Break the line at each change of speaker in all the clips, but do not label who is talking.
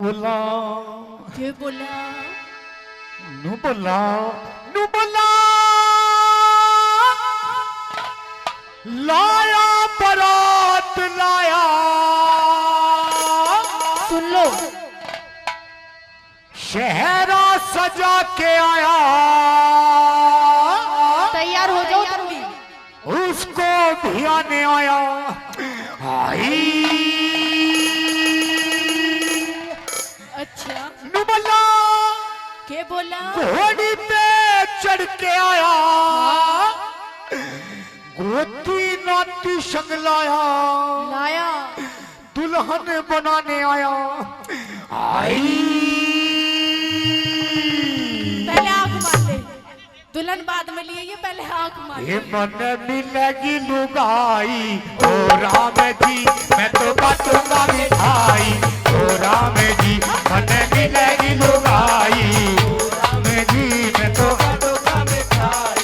बोला
के बोला
नु बोला नु बोला लाया बरात लाया।
सुन लो
शहरा सजा के आया।
तैयार हो जाओ तुम भी।
उसको भी आने आया। आई
अच्छा
नु बोला
के बोला
घोड़ी पे चढ़ के आया। गोती नाती संग लाया।
लाया
दुल्हन बनाने आया। आई
पहले आंख मार ले, दुल्हन बाद में लिए ये पहले आंख मार ले।
ये मन मिलेगी लुगाई ओ राम जी मैं तो बाटूंगा मिठाई। ओ राम जी मन मिलेगी लुगाई ओ राम जी मैं तो बाटूंगा मिठाई।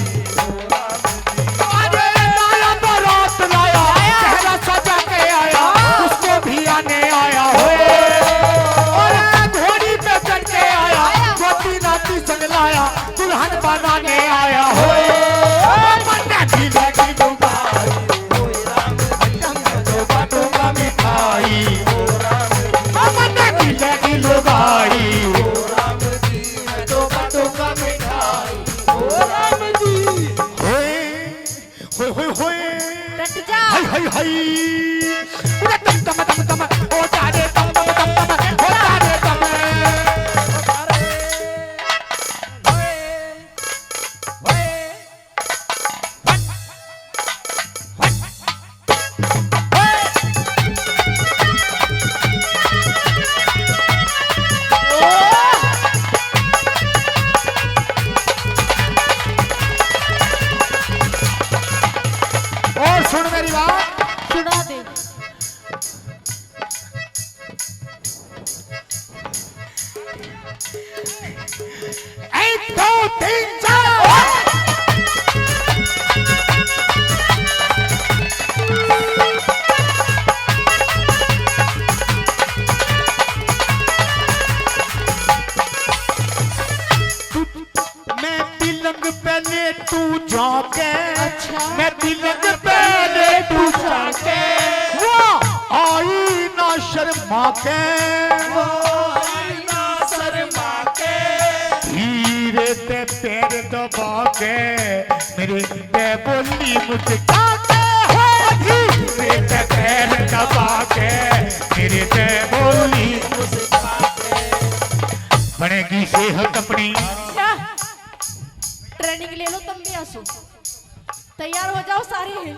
अरे लाया बारात लाया चेहरा सजा के आया। उसको भी आने आया होए। और घोड़ी पे चढ़ के आया। गोती नाती संग लाया। दुल्हन बनाने आया होए। मन मिलेगी लुगाई ओ राम जी मैं तो बाटूंगा मिठाई। मन मिलेगी लुगाई ओ राम जी मैं तो बाटूंगा मिठाई। ओ राम जी होए होए होए होए
डट जा।
हाय हाय हाय उरे तम तम तम तम ओ जाने तम तम तम तम ओ जाने तम। और सुन मेरी बात
सुना दे।
एक दो तीन चार। मैं तिलंग पहले तू जाके।
अच्छा।
मैं तिलंग पहले तू जाके। वाह आई ना शर्मा के। धीरे ते पैर दबा के मेरे ते बोली मुस्का के। धीरे ते पैर दबा के मेरे ते बोली मुस्का के। बनेगी सेहत अपनी।
ट्रेनिंग ले लो तुम भी हंसो। तैयार हो जाओ सारे।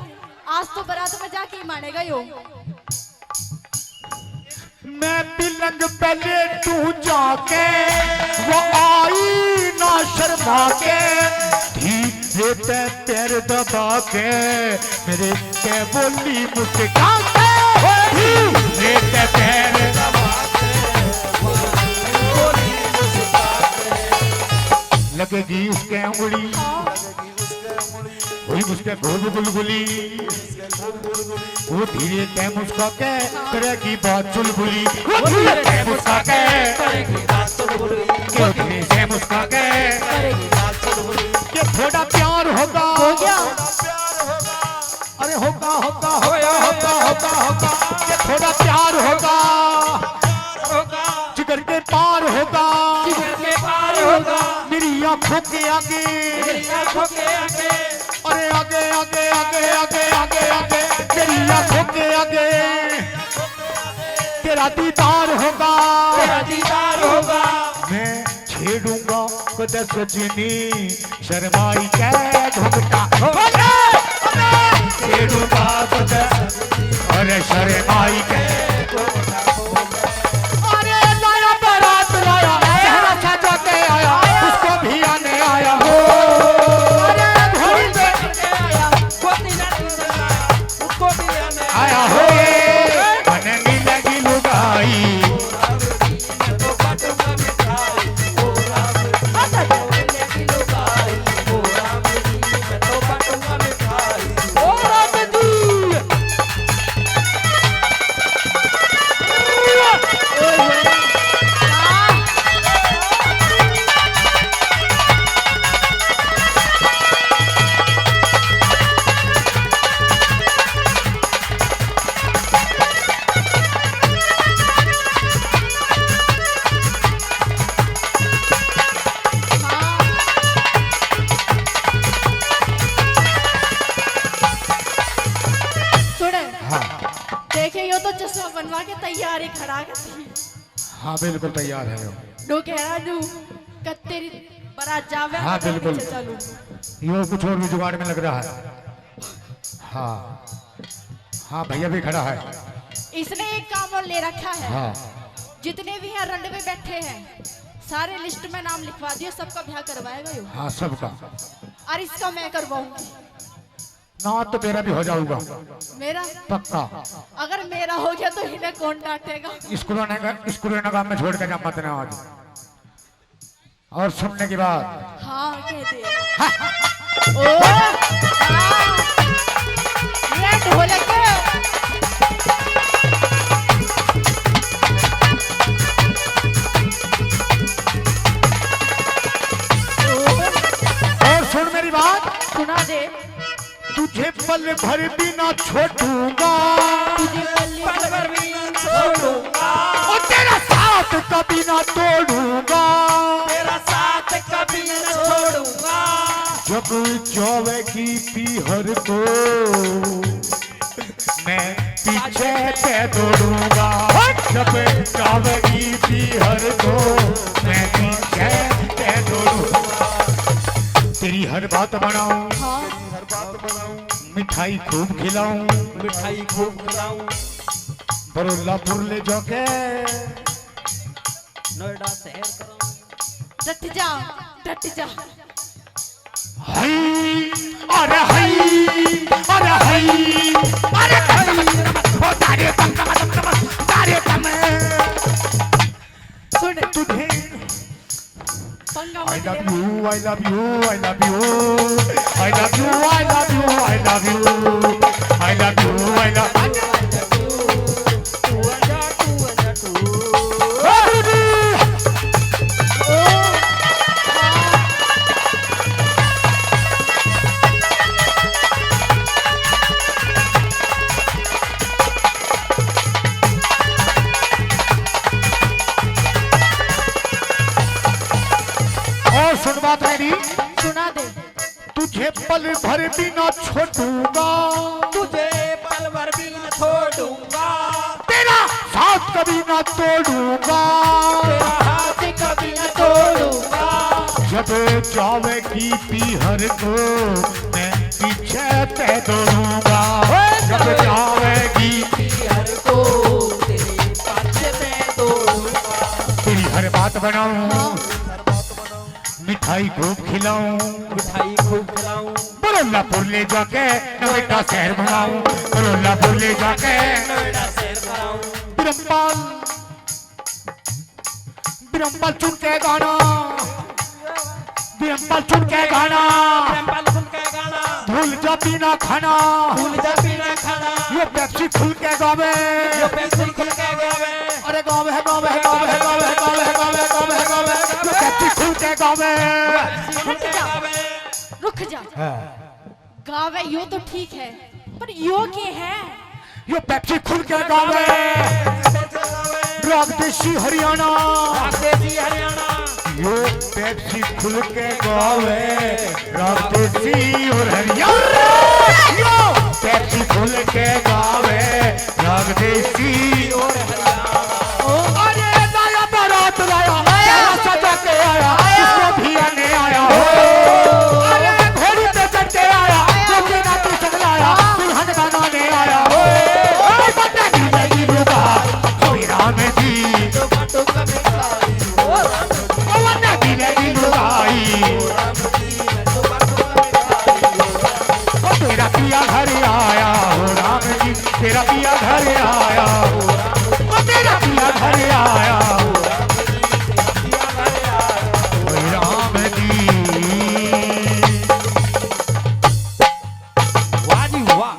आज तो बारात में जाके ही मानेगा यो।
मैं तिलंग पहले तू जाके। वो आई ना शर्मा के। धीरे ते पैर दबा के मेरे ते बोली मुस्का के। धीरे ते पैर दबा के बोली मुस्का के। लगेगी उसके उंगली वही मुझके गोल बुलबुली। वो धीरे ते मुस्का के करेगी बात चुलबुली। वो धीरे ते मुस्का के करेगी बात चुलबुली। वो धीरे से मुस्का के करेगी बात चुलबुली। ये थोड़ा प्यार होगा
हो गया।
अरे होगा होगा होगा होगा होगा होगा। ये थोड़ा प्यार होगा जिगर के पार होगा। मेरी आंखों के आगे अरे आगे आगे आगे आगे आगे आगे तेरी आंखों के आगे तेरा दीदार होगा। मैं छेड़ूंगा कदर सजनी शर्माई के घुंघटा। छेड़ूंगा कदर अरे शर्माई के। अरे लाया बारात लाया चेहरा सजा के आया। उसको भी आने आया हो। आया हो मन मिलेगी लुगाई।
सब बनवा के तैयारी खड़ा करती।
हाँ बिल्कुल तैयार है वो।
डो कह रहा डू तेरी बारात जावे।
हाँ बिल्कुल।
चलो
ये कुछ और भी जुगाड़ में लग रहा है। हाँ हाँ भैया भी खड़ा है।
इसने एक काम और ले रखा है।
हाँ
जितने भी यहाँ रंड में बैठे हैं सारे लिस्ट में नाम लिखवा दिए, सबका ब्याह करवाएगा यो।
हाँ सबका।
और इसका मैं करवाऊंगी।
ना तो तेरा भी हो जाऊंगा।
मेरा
पक्का।
अगर मेरा हो गया तो इन्हें कौन डांटेगा।
स्कूल काम में छोड़ के जा मत ना आज। और सुनने के बाद
हाँ कह दे। ओ हाँ, ये ढोलक है।
और सुन मेरी बात।
सुना दे।
तुझे पल भर भी ना छोड़ूंगा,
तुझे पल भर भी ना
छोड़ूंगा,
और तेरा साथ कभी ना तोड़ूंगा,
तेरा साथ कभी न छोड़ूंगा।
जब जावे की पीहर को मैं पीछे से दौड़ूंगा, जब जावे की पीहर को मैं पीछे से दौड़ूंगा। तेरी हर बात बनाऊं,
हाँ
हर बात बनाऊं,
मिठाई खूब खिलाऊं,
मिठाई खूब खिलाऊं,
बरोलापुर ले जाके
नोएडा शहर कराऊं।
डट जा डट जा।
हई अरे हई अरे हई अरे ओ तारे तम तारे तम
सुन
तुझे
पंगा
I
मत
love
लेना।
you I love you I love you I love you I love you I love you I love you I love
तू आजा तू।
और सुन बात मेरी,
सुना दे।
तुझे पल भर भी ना छोड़ूंगा,
तुझे पल भर भी न छोड़ूंगा,
तेरा साथ कभी ना तोड़ूंगा,
तेरा हाथ कभी न छोड़ूंगा।
जब जावे की पीहर को मैं पीछे ते दौड़ूंगा, जब जावेगी
हर को तेरे पाछे मैं दौड़ूंगा,
तेरी हर बात बनाऊं,
हर बात बनाऊं,
मिठाई खूब खिलाऊं,
मिठाई खूब खिलाऊं,
बरोलापुर ले जाके नोएडा शहर घुमाऊं, बरोलापुर ले जाके
नोएडा शहर कराऊं।
बिरम्पल चुन के गाना, बिरम्पल चुन के गाना,
प्रेमपाल सुन के गाना,
भूल जा पीना खाना,
भूल जा पीना खाना,
ये पेप्सी खुल के गावे,
जो पेंसिल खुल के गावे,
अरे गावे है गावे है गावे है गावे है गावे है गावे है गावे है गावे है, ये पेप्सी खुल के गावे।
खुल के गावे।
रुक जा। गावे यो तो ठीक है पर यो के है।
ये पेप्सी खुल के गावे, राग देसी हरियाणा,
देसी हरियाणा,
ये पेप्सी खुल के गावे, राग देसी और हरियाणा, यो पेप्सी खुल के गावे, राग देसी और हरियाणा। अरे लाया बारात लाया, लाया सजा के आया, इसको भी आने आया हो, अरे घोड़ी पे चढ़ के आया, जोगी नाती चलाया, दुल्हन बनाने आया हो, बता दी लगी रुका, कोई राम जी,
तो कभी खाई, ओ राम जी,
ओ बता दी लगी रुकाई, ओ तेरा पिया घर आया हो राम जी, तेरा पिया घर आया हो, ओ तेरा पिया घर आया हो राम जी।
वाह जी वाह।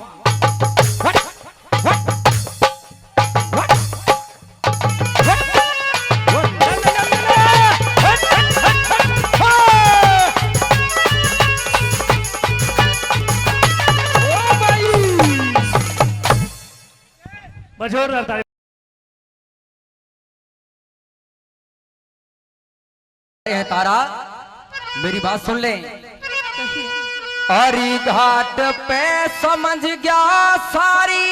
जोरदार ताली।
है तारा, मेरी बात सुन ले। अरी घाट पे समझ गया सारी,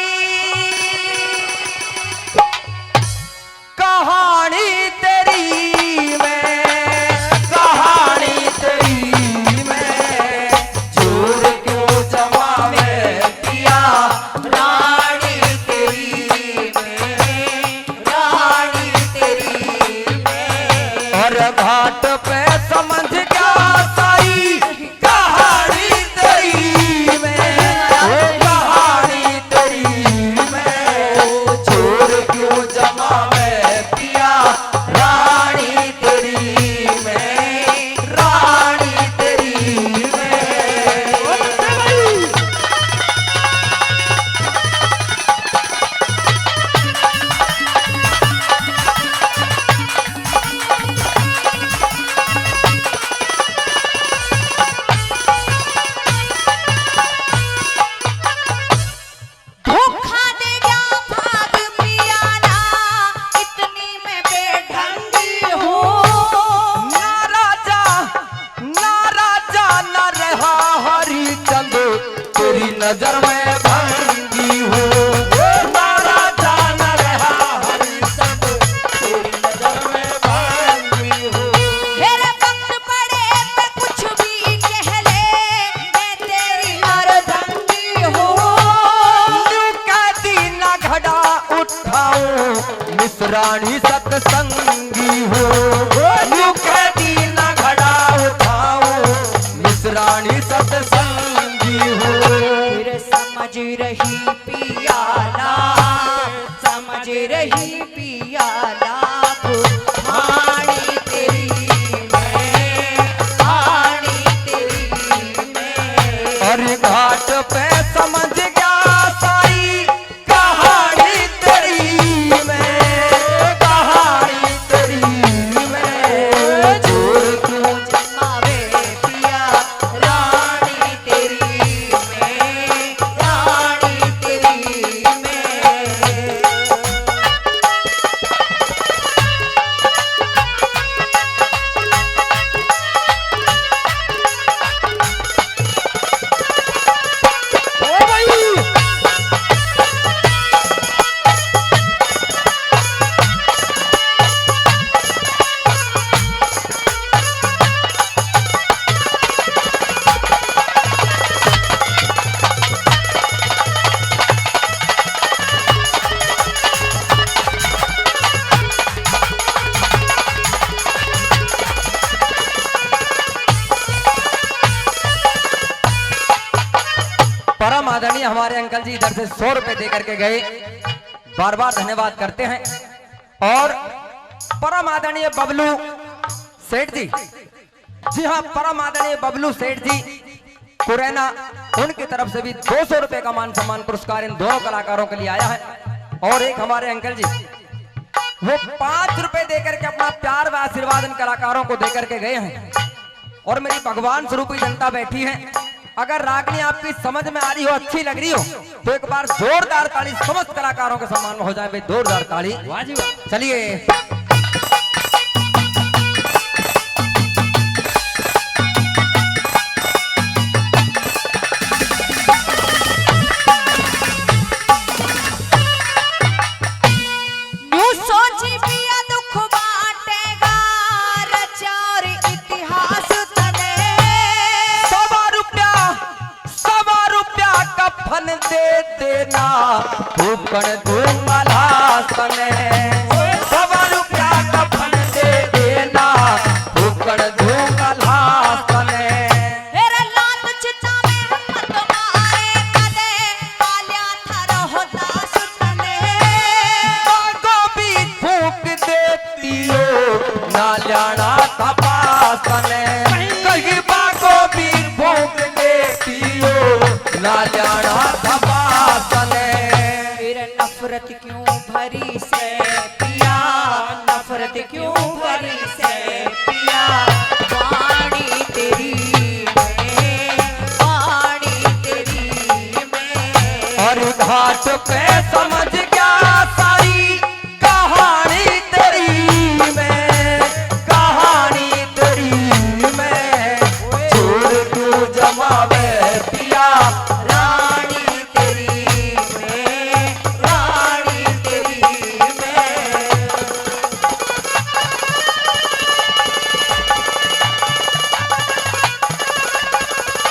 मिश्राणी सत्संगी हो, मुखे दीन घड़ा उठाओ मिश्राणी सत्संगी हो।
फिर समझ रही पियाला, समझ रही पियाला, हानी तेरी मैं, हानी तेरी मैं।
और घाट पे समझ गया सारी कहानी तेरी मैं, कहानी तेरी मैं।
जोर क्यों जमावे पिया, रानी तेरी मैं, रानी तेरी मैं।
ओ भाई परम आदरणीय हमारे अंकल जी इधर से 100 रुपए दे करके गए, बार बार धन्यवाद करते हैं। और परम आदरणीय बबलू सेठ जी, जी हाँ, परम आदरणीय बबलू सेठ जी कुरैना, उनकी तरफ से भी 200 रुपए का मान सम्मान पुरस्कार इन दोनों कलाकारों के लिए आया है। और एक हमारे अंकल जी, वो 5 रुपए दे करके अपना प्यार व आशीर्वाद इन कलाकारों को दे करके गए हैं। और मेरी भगवान स्वरूपी जनता बैठी है, अगर रागनी आपकी समझ में आ रही हो, अच्छी लग रही हो, तो एक बार जोरदार ताली समस्त कलाकारों के सम्मान में हो जाए भाई, जोरदार ताली। चलिए
न्यू सोची पिया दुख बांटेगा, रचा और इतिहास तने।
100 रुपया कफन दे देना, फूकण दूंगा लाशन। 100 रुपया कफन दे देना, फूकण दूंगा लाशन।
मेरे लाल चिता में मत मारे कदे, कालिया थर होता सुतने।
बागो भी फूक देती हो, ना जाना तपासन। कहीं बागो भी फूक देती हो, ना जाना तपासन।
फिर नफरत क्यों भरी से पिया, नफरत क्यों भरी से पिया, वाणी तेरी मैं, वाणी तेरी मैं।
और घाट पे समझ गया सारी कहानी तेरी मैं, कहानी तेरी मैं। जोर क्यों जमावे पिया,
रानी तेरी मैं, रानी तेरी मैं।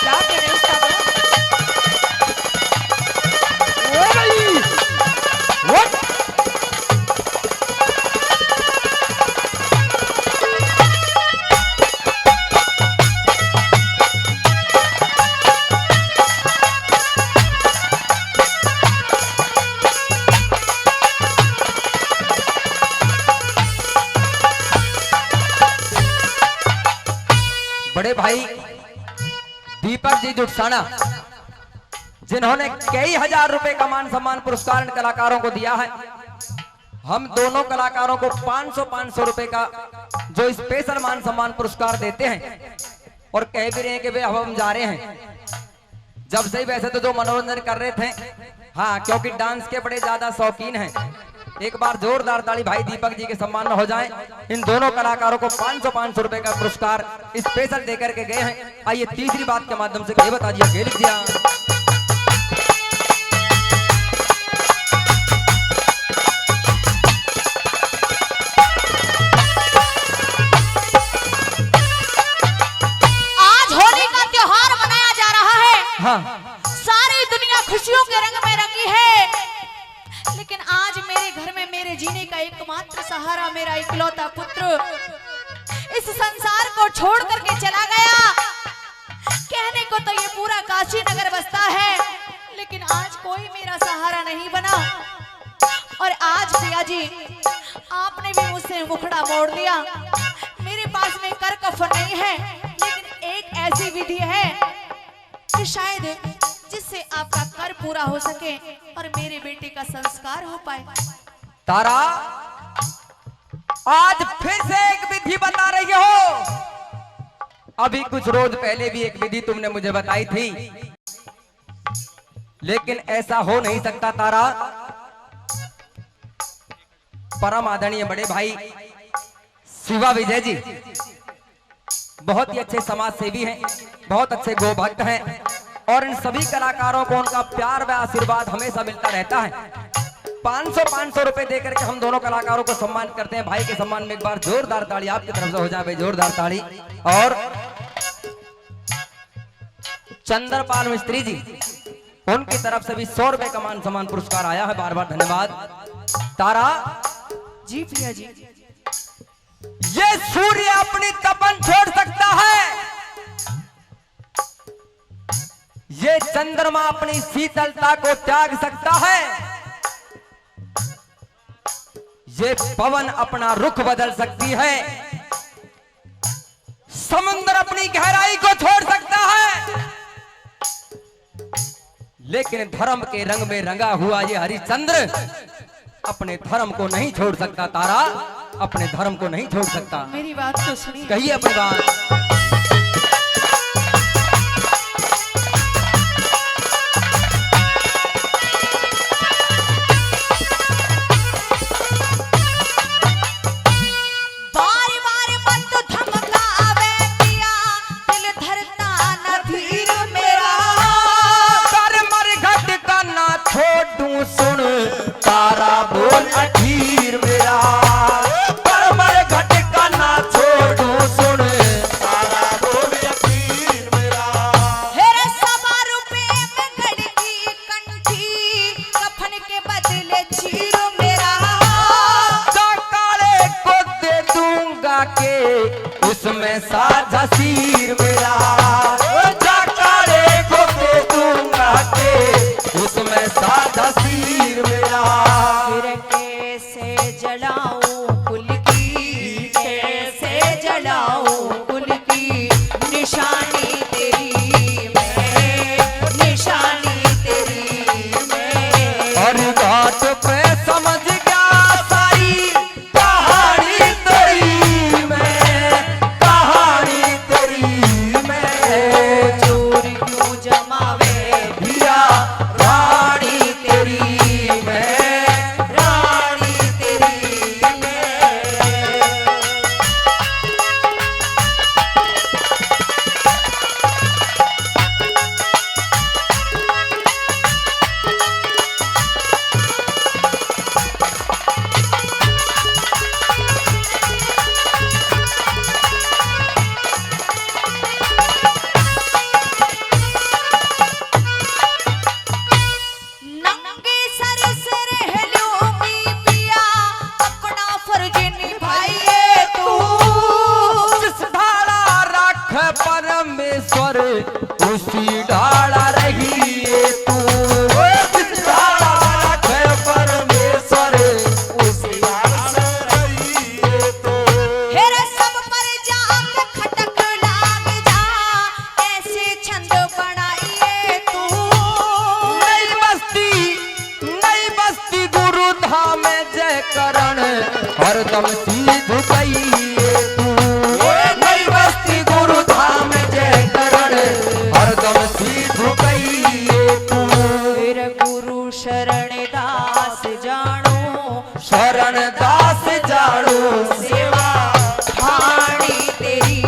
क्या कह रहे उस्ताद?
बड़े भाई दीपक जी जुटसाना, जिन्होंने कई हजार रुपए का मान सम्मान पुरस्कार इन कलाकारों को दिया है। हम दोनों कलाकारों को 500 रुपए का जो स्पेशल मान सम्मान पुरस्कार देते हैं, और कह भी रहे हैं कि भाई अब हम जा रहे हैं। जब से ही वैसे तो जो मनोरंजन कर रहे थे, हाँ, क्योंकि डांस के बड़े ज्यादा शौकीन हैं। एक बार जोरदार ताली भाई दीपक जी के सम्मान में हो जाए। इन दोनों कलाकारों को 500 रुपए का पुरस्कार स्पेशल देकर के गए हैं। आइए तीसरी बात के माध्यम से ये बता दिया, लिख दिया।
आज होली का त्योहार मनाया जा रहा है।
हाँ,
सारी दुनिया खुशियों के रंग में रंगी है, लेकिन आज मेरे घर में मेरे जीने का एकमात्र सहारा, मेरा इकलौता पुत्र इस संसार को छोड़ करके चला गया। कहने को तो ये पूरा काशी नगर बसता है, लेकिन आज कोई मेरा सहारा नहीं बना। और आज भैया जी आपने भी मुझसे मुखड़ा मोड़ दिया। मेरे पास में कर कफन नहीं है, लेकिन एक ऐसी विधि है कि शायद जिससे आपका कर पूरा हो सके और मेरे बेटे का संस्कार हो पाए।
तारा, आज फिर से एक विधि बता रही हो। अभी कुछ रोज पहले भी एक विधि तुमने मुझे बताई थी, लेकिन ऐसा हो नहीं सकता तारा। परम आदरणीय बड़े भाई शिवा विजय जी बहुत ही अच्छे समाज सेवी हैं, बहुत अच्छे गो भक्त हैं, और इन सभी कलाकारों को उनका प्यार व आशीर्वाद हमेशा मिलता रहता है। 500 रुपए देकर के हम दोनों कलाकारों को सम्मान करते हैं। भाई के सम्मान में एक बार जोरदार ताड़ी आपकी तरफ से हो जाए, जोरदार ताड़ी। और चंद्रपाल मिस्त्री जी, उनकी तरफ से भी 100 रुपए का मान सम्मान पुरस्कार आया है, बार बार धन्यवाद। तारा
जी भैया जी,
ये सूर्य अपनी तपन छोड़ सकता है, ये चंद्रमा अपनी शीतलता को त्याग सकता है, ये पवन अपना रुख बदल सकती है, समुद्र अपनी गहराई को छोड़ सकता है, लेकिन धर्म के रंग में रंगा हुआ ये हरिश्चंद्र अपने धर्म को नहीं छोड़ सकता। तारा, अपने धर्म को नहीं छोड़ सकता।
मेरी बात तो सुनिए।
कहिए अपनी बात। उसमें साझा सिर मेरा जाकारे को दे दूंगा के उसमें साझा सिर मेरा।
फिर कैसे जलाऊं कुल की, कैसे जलाऊं कुल की निशानी तेरी मैं, निशानी तेरी मैं।
और घाट पे समझ गया सारी कहानी तेरी मैं, कहानी तेरी मैं।
चोर क्यों जमावे
भिया रानी तेरी मैं,
रानी तेरी मैं। नंगे सर से रह लूंगी पिया, अपना फर्ज निभाइए तू।
जिस ढाला राख परमेश्वर उसी ढाला रहिए तू। जिस ढाला राख परमेश्वर उसी ढाला रहिए तू।
हेरे सब पर जाके खटक लाग जा, ऐसे छंद बनाइए तू।
नई बस्ती गुरु धाम जय करण हरदम सीध कहिए तू। नई बस्ती गुरु धाम जय करण हरदम सीध कहिए तू।
फिर गुरु शरण दास जानो,
शरण दास जानो
सेवा ठाणी तेरी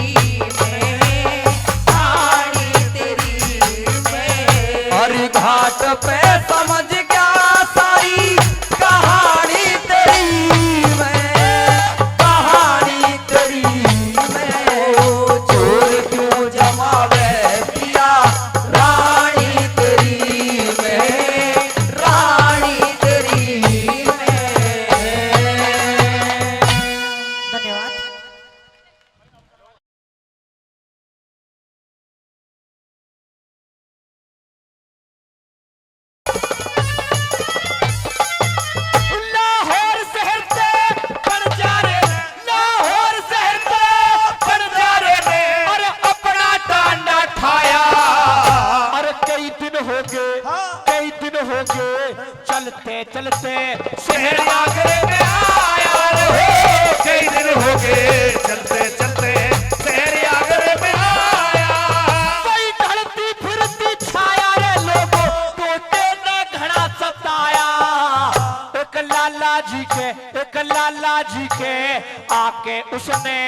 मैं, ठाणी तेरी मैं।
हर घाट पे समझ गया सारी कहानी तेरी मैं, कहानी तेरी मैं। चोर क्यों जमावे पिया रानी तेरी मैं, रानी तेरी मैं।
चलते
शहर आगरे में आया रे, कई दिन हो गए चलते चलते शहर आगरे में आया।
कोई ढलती फिरती छाया रे लोगों तोते ने घड़ा सताया। एक लाला जी के आके उसने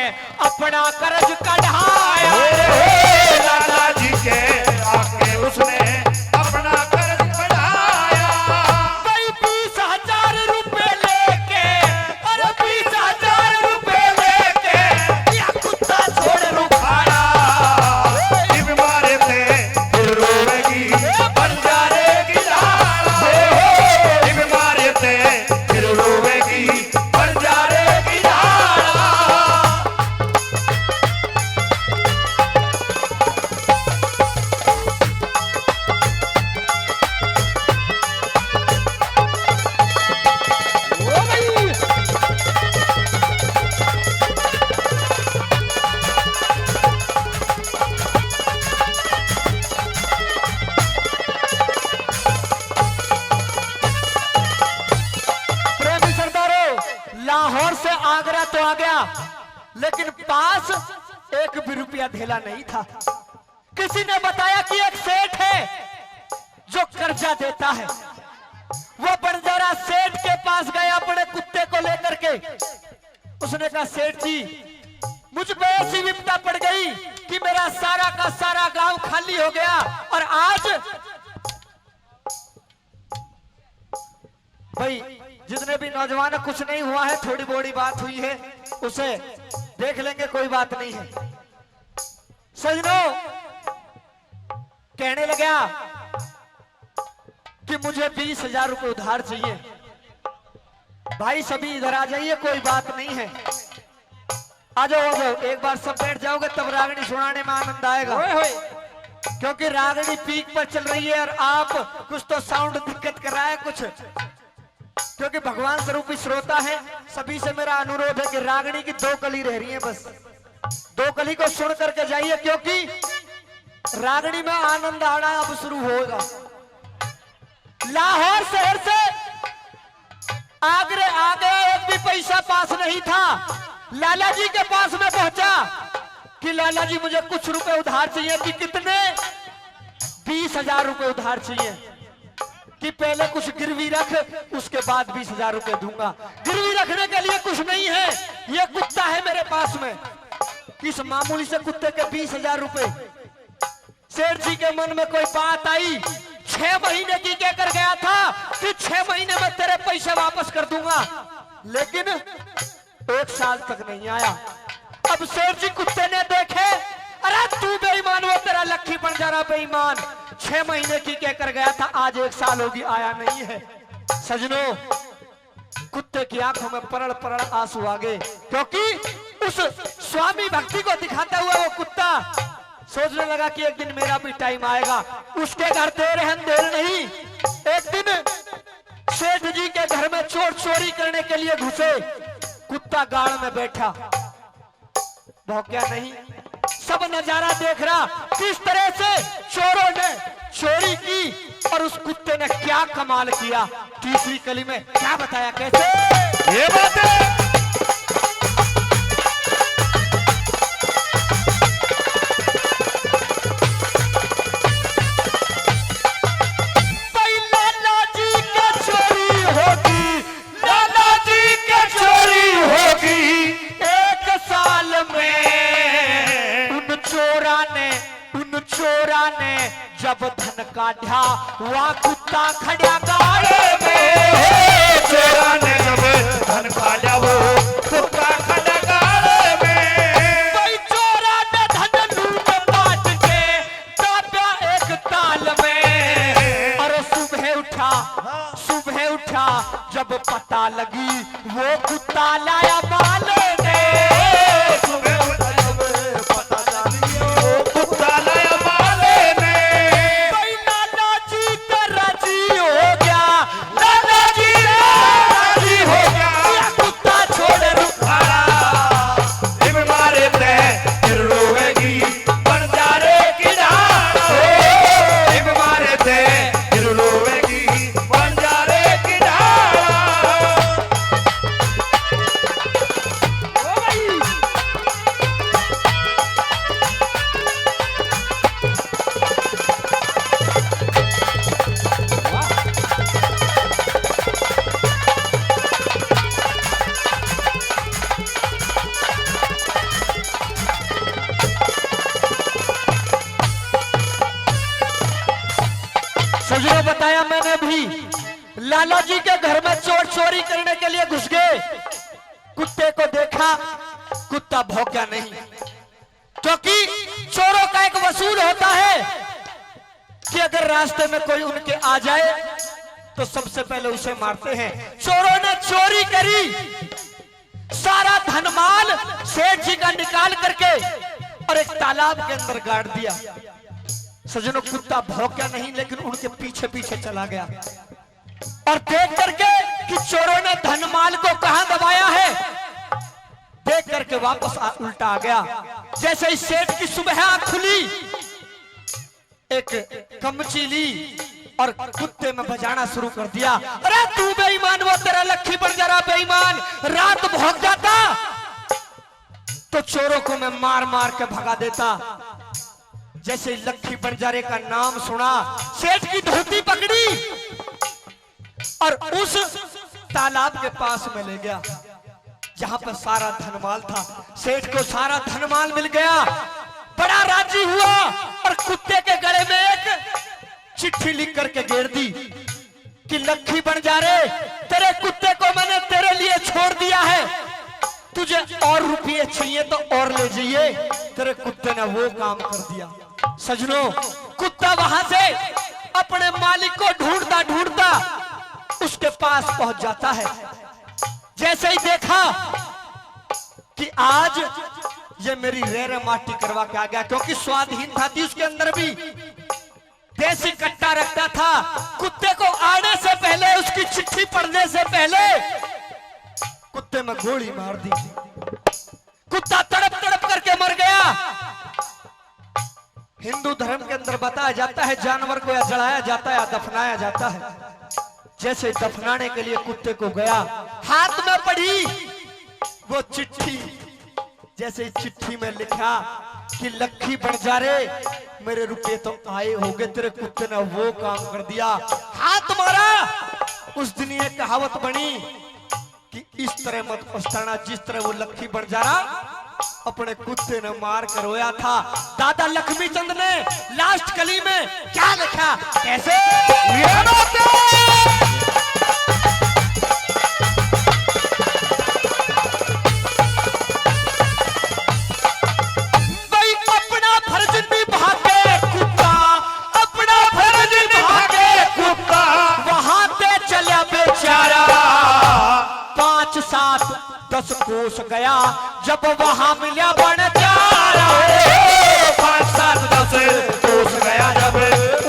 अपना कर्ज कढ़ाया।
लाला जी के आके उसने अपना कर्ज बढ़ाया।
कोई 20,000 रुपए लेके, अरे 20,000 रुपए लेके या कुत्ता छोड़ रुखाड़ा।
ये बीमारे थे फिर रोवेगी बंजारे की लाला। ये बीमारे थे फिर रोवेगी बंजारे की लाला।
ओ भाई प्रेमी सरदारों, लाहौर से आगरा तो आ गया, लेकिन पास एक भी रुपया धेला नहीं था। किसी ने बताया कि एक सेठ है जो कर्जा देता है। वो बंजारा सेठ के पास गया अपने कुत्ते को लेकर के। उसने कहा, सेठ जी मुझ पे ऐसी विपदा पड़ गई कि मेरा सारा का सारा गांव खाली हो गया, और आज भाई जितने भी नौजवान कुछ नहीं हुआ है, थोड़ी बोड़ी बात हुई है, उसे देख लेंगे, कोई बात नहीं है। सजनों, कहने लगा कि मुझे 20,000 रुपए उधार चाहिए। भाई सभी इधर आ जाइए, कोई बात नहीं है। आ जाओ आ जाओ, एक बार सब बैठ जाओगे तब रागनी सुनाने में आनंद आएगा। क्योंकि रागनी पीक पर चल रही है और आप कुछ तो साउंड दिक्कत कर रहा है कुछ। क्योंकि भगवान स्वरूपी श्रोता है, सभी से मेरा अनुरोध है कि रागनी की 2 कली रह रही है, बस 2 कली को सुन करके जाइए, क्योंकि रागनी में आनंद आना अब शुरू होगा। लाहौर शहर से आगरे आ गया, एक भी पैसा पास नहीं था। लाला जी के पास में पहुंचा कि लाला जी मुझे कुछ रुपए उधार चाहिए। कि कितने? 20,000 रुपए उधार चाहिए। कि पहले कुछ गिरवी रख, उसके बाद 20,000 रुपए दूंगा। गिरवी रखने के लिए कुछ नहीं है, ये कुत्ता है मेरे पास में। किस मामूली से कुत्ते के 20,000 रुपए? सेठ जी के मन में कोई बात आई। 6 महीने की कहकर गया था कि 6 महीने में तेरे पैसे वापस कर दूंगा, लेकिन 1 साल तक नहीं आया। अब सेठ जी कुत्ते ने देखे, अरे तू बेईमान, वो तेरा लक्की बंजारा बेईमान। 6 महीने की कहकर गया था, आज 1 साल होगी, आया नहीं है। सजनों, कुत्ते की आंखों में परड़ परड़ आंसू आ गए, क्योंकि उस स्वामी भक्ति को दिखाता हुआ वो कुत्ता सोचने लगा कि एक दिन मेरा भी टाइम आएगा। उसके घर देर है अंधेर नहीं। एक दिन सेठ जी के घर में चोर चोरी करने के लिए घुसे। कुत्ता गाड़ में बैठा, भौंका नहीं, सब नजारा देख रहा किस तरह से चोरों ने चोरी की और उस कुत्ते ने क्या कमाल किया। तीसरी कली में क्या बताया, कैसे
ये बात है।
जब धन काढ़ा हुआ कुत्ता खड़ा गाड़े में।
चोरा ने जब धन काढ़ा वो कुत्ता खड़ा गाड़े में।
कोई चोरा ने धन लूट काट के दाबा एक ताल में। और सुबह उठा जब पता लगी वो कुत्ता लाया माल ने।
सुबह उठा जब पता लगी वो कुत्ता लाया माल ने।
लाला जी के घर में चोर चोरी करने के लिए घुस गए। कुत्ते को देखा, कुत्ता भौंका नहीं, क्योंकि चोरों का एक वसूल होता है कि अगर रास्ते में कोई उनके आ जाए तो सबसे पहले उसे मारते हैं। चोरों ने चोरी करी, सारा धनमाल सेठ जी का निकाल करके और एक तालाब के अंदर गाड़ दिया। सजनों, कुत्ता भौंका नहीं, लेकिन उनके पीछे पीछे चला गया और देख करके कि चोरों ने धनमाल को कहां दबाया है, देख करके वापस उल्टा आ गया। जैसे ही सेठ की सुबह आंख खुली, एक कमची ली और कुत्ते में बजाना शुरू कर दिया। अरे तू बेईमान, वो तेरा लक्खी बंजारा बेईमान रात भौंक जाता तो चोरों को मैं मार मार के भगा देता। जैसे लक्खी बंजारे का नाम सुना, सेठ की धोती पकड़ी और उस तालाब के पास में ले गया जहां पर सारा धनमाल था। सेठ को सारा धनमाल मिल गया, बड़ा राजी हुआ और कुत्ते के गले में एक चिट्ठी लिख करके घेर दी कि लक्खी बंजारे, तेरे कुत्ते को मैंने तेरे लिए छोड़ दिया है, तुझे और रुपये चाहिए तो और ले जाइए। तेरे कुत्ते ने वो काम कर दिया। सजनों, कुत्ता वहां से अपने मालिक को ढूंढता ढूंढता उसके पास पहुंच जाता है। जैसे ही देखा कि आज ये मेरी रेरे माटी करवा के आ गया, क्योंकि स्वादहीन था थी उसके अंदर भी देसी कट्टा रखता था। कुत्ते को आने से पहले, उसकी चिट्ठी पढ़ने से पहले कुत्ते में गोली मार दी। कुत्ता तड़प तड़प करके मर गया। हिंदू धर्म के अंदर बताया जाता है जानवर को या जलाया जाता है या दफनाया जाता है। जैसे दफनाने के लिए कुत्ते को गया, हाथ में पड़ी वो चिट्ठी। जैसे चिट्ठी में लिखा कि लक्खी बंजारे, मेरे रुपये तो आए होंगे, तेरे कुत्ते ने वो काम कर दिया, हाथ मारा। उस दिन ये कहावत बनी कि इस तरह मत पछताना जिस तरह वो लक्खी बंजारा अपने कुत्ते ने मार कर रोया था। दादा लक्ष्मी चंद ने लास्ट कली में क्या लिखा, कैसे कोस गया जब वहां मिला बनजारा।
5-7-10 कोस गया जब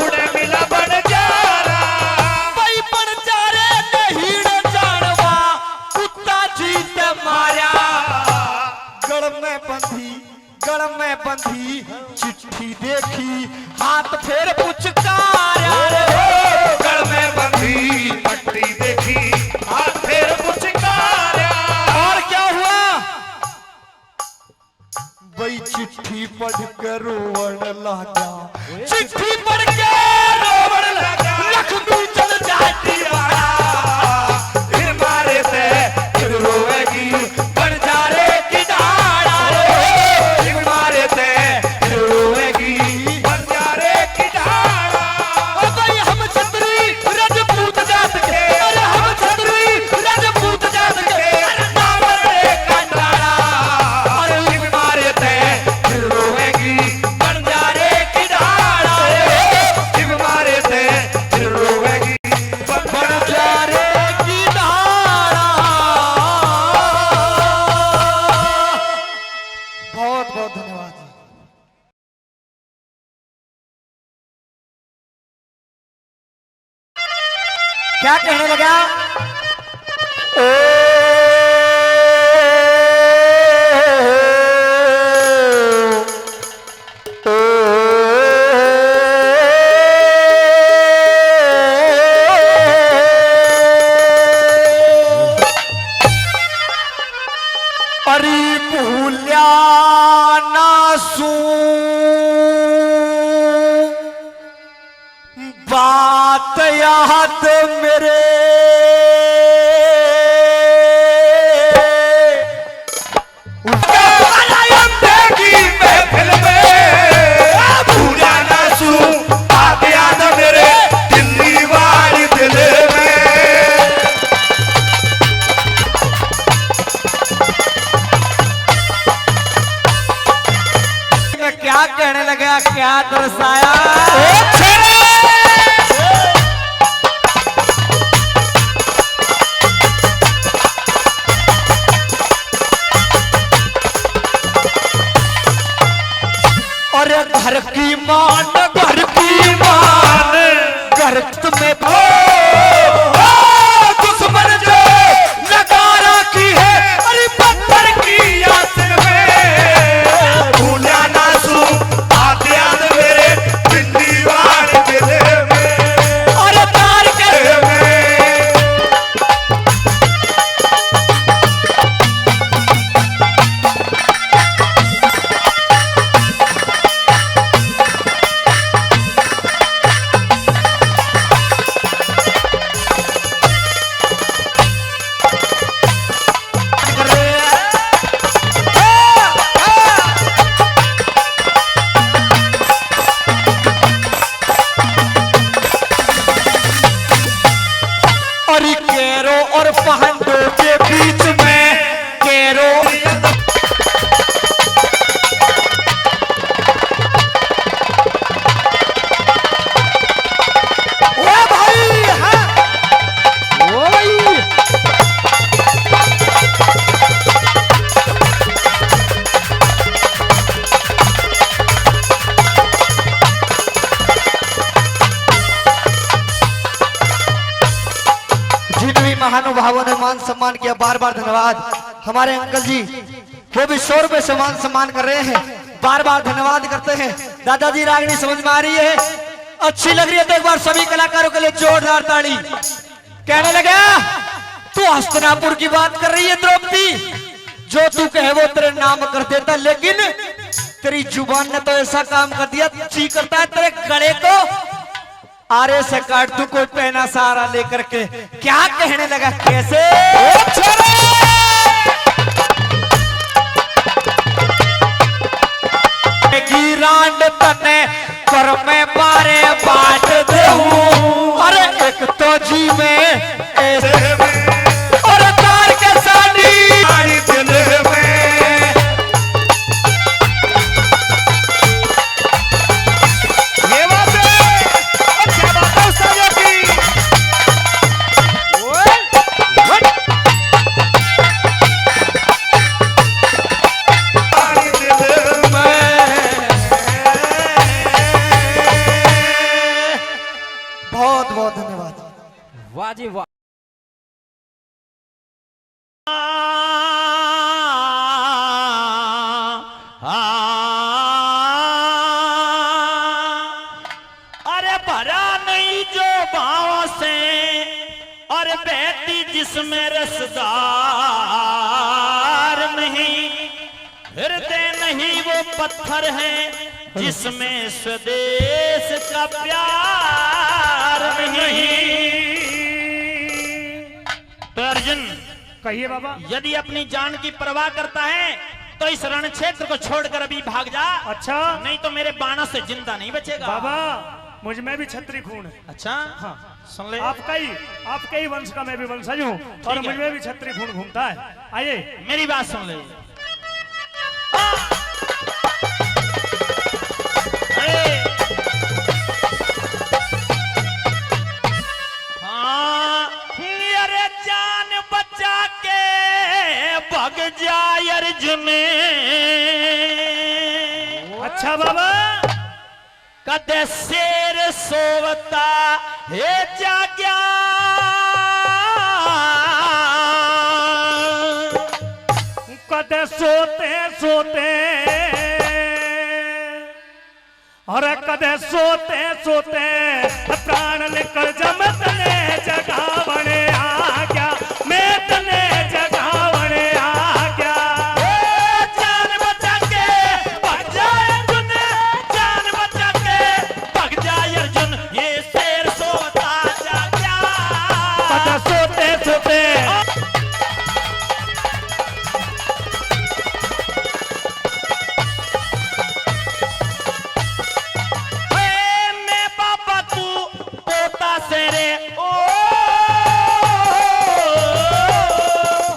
उन्हें मिला बनजारा।
भाई बनजारे नहीं जानवा, कुत्ता जीत मारा। गड़ में बंधी चिट्ठी देखी, हाथ फेर पुचकारा।
गड़ में बंधी पट्टी देखी, हाथ फेर पुचकारा।
वही चिट्ठी पढ़ कर रोवण लगा, चिट्ठी पढ़ के रोवण लगा। लक्ष्मी चल जाती वाला,
फिर मारे से फिर रोएगी बंजारे की डाड़ा रे। फिर मारे से फिर रोएगी बंजारे की डाड़ा।
ओ भाई हम छतरी राजपूत जात के, अरे हम छतरी राजपूत जात के, अरे नावरे का डाड़ा।
अरे फिर मारे से फिर रोएगी बंजारे की डाड़ा रे। फिर मारे से फिर रोएगी
बंजारे की डाड़ा। बहुत बहुत धन्यवाद। क्या कहने लगा? अरे भूल्या ना सू बात याद मेरे,
देगी महफिल में भूला ना सू बात याद मेरे, दिल्ली वाली दिल में।
कहने लगा क्या दर्शाया। अरे घर की मान, घर की मान, घर तुम्हें दुश्मन जो नकारा की है, अरे पत्थर की याद में
भूला ना सू आते याद मेरे दीवार दिल में
और तार के केरो और पहाड़ों के बीच में केरो ओ भाई, हाँ ओ भाई जिन भी महानुभावों ने मान सम्मान किया, बार बार धन्यवाद। हमारे अंकल जी वो भी 100 रुपए से मान सम्मान कर रहे हैं, बार बार धन्यवाद करते हैं। दादाजी रागनी समझ में आ रही है, अच्छी लग रही है तो एक बार सभी कलाकारों के लिए जोरदार ताली। कहने लगा तू हस्तिनापुर की बात कर रही है द्रौपदी, जो तू कहे वो तेरे नाम कर देता, लेकिन तेरी जुबान ने तो ऐसा काम कर दिया, जी करता है तेरे गले को आरे से काट तू कोई पहना सहारा लेकर के। क्या कहने लगा कैसे गिरांड तने कर में बारे बाट देहूं, अरे एक तो जी में ऐसे और तार के सानी
दिल में ये बात है। क्या बात है उस्ताद की? दिल में
बहुत बहुत धन्यवाद।
वाह जी वाह।
अरे भरा नहीं जो भाव से और बहती जिसमें रसदार नहीं, हृदय नहीं वो पत्थर है जिसमें स्वदेश का प्यार नहीं। तो अर्जुन
कहिए बाबा।
यदि अपनी जान की परवाह करता है तो इस रण क्षेत्र को छोड़कर अभी भाग जा,
अच्छा
नहीं तो मेरे बाणों से जिंदा नहीं बचेगा।
बाबा, मुझ में भी छत्री खून है।
अच्छा
हाँ,
सुन ले,
आपका ही वंश का मैं भी वंशज हूँ और
ठीक है।
मुझ में भी छत्री खून घूमता है। आइए
मेरी बात सुन ले। हाँ, अरे जान बचा के भग जाए अर्जुन,
अच्छा बाबा।
कदे शेर सोवता हे जाग्या,
कदे सोते सोते और कदे सोते सोते प्राण निकल जम तने जगावने आ गया, मैं तने जगावने आ गया।
जान बचा के भग जाए अर्जुन, जान बचा के भग जाए अर्जुन, ये शेर सोता जाग्या।
कदे सोते सोते
मैं बाबा तू पोता से रे ओ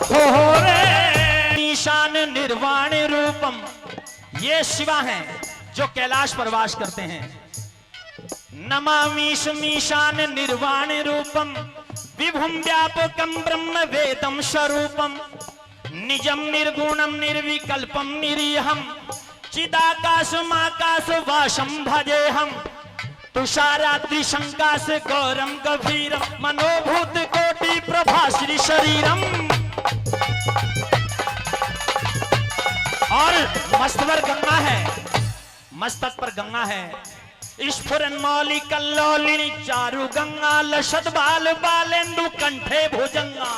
हो रे।
ईशान निर्वाण रूपम, ये शिवा हैं जो कैलाश पर वास करते हैं। नमामीश मीशान निर्वाण रूपम विभुम व्यापकम ब्रह्म वेदम स्वरूपम निजम निर्गुणम निर्विकल्पम निरीहम चिदाकाशमाकाश वासम भजेहम तुषाराद्रि शंकाश गौरम गभीरम मनोभूत कोटि प्रभा श्री शरीरम। और मस्तवर गंगा है, मस्तक पर गंगा है। स्फुरन मौली कल्लोलिनी चारु गंगा लशद बाल बालेंदु कंठे भुजंगा।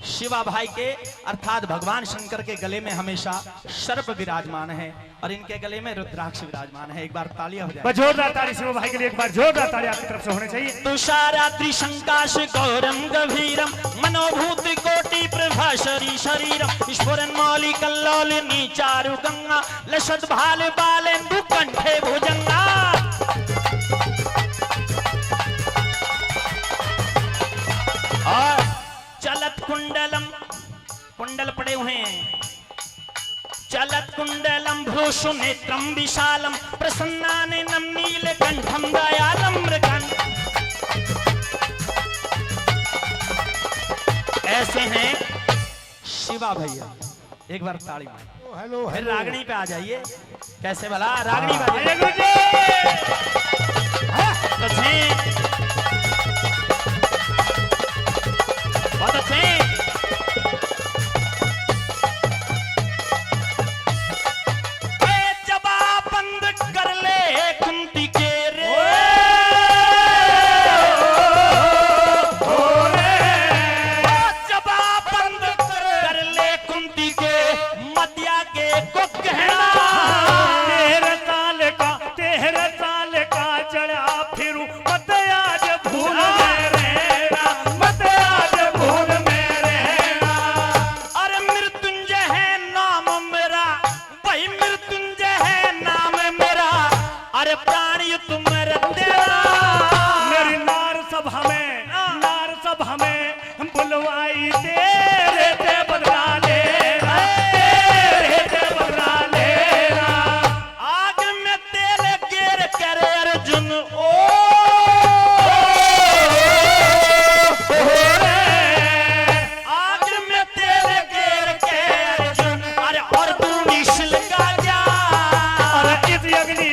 शिवा भाई के अर्थात भगवान शंकर के गले में हमेशा सर्प विराजमान है और इनके गले में रुद्राक्ष विराजमान है। एक बार तालियां हो जाए।
जोरदार ताली शिवा भाई के लिए, एक बार जोरदार ताली आपकी तरफ से होनी चाहिए।
तुषाराद्रि शंकाश गौरम गभीरम मनोभूत कोटि प्रभा शरी शरीरम स्फुरन मौली कल्लोलिनी चारु गंगा लसत भाल बालेंदु कंठे भुजंगा। और चलत कुंडलम, कुंडल पड़े हुए हैं। चलत कुंडलम भ्रूषु नेत्रम विशालम प्रसन्नाननम नीलकंठम दयालम मृगंड। ऐसे हैं शिवा भैया। एक बार ताली मार।
हेलो
फिर रागनी पे आ जाइए। कैसे भला रागनी पे बहुत अच्छे। जवाब बंद कर ले कुंती के रे, जवाब बंद कर ले कुंती के मदिया के को कहना।
तेरे ताल का चढ़ा फिरू मत आज भूल बुलवाई तेरे ते बदला लेना, तेरे ते बदला लेना।
आग में तेरे गिर कर अर्जुन ओ आग में तेरे गिर के अर्जुन। अरे और तू निशल का जा।
और इस अग्नि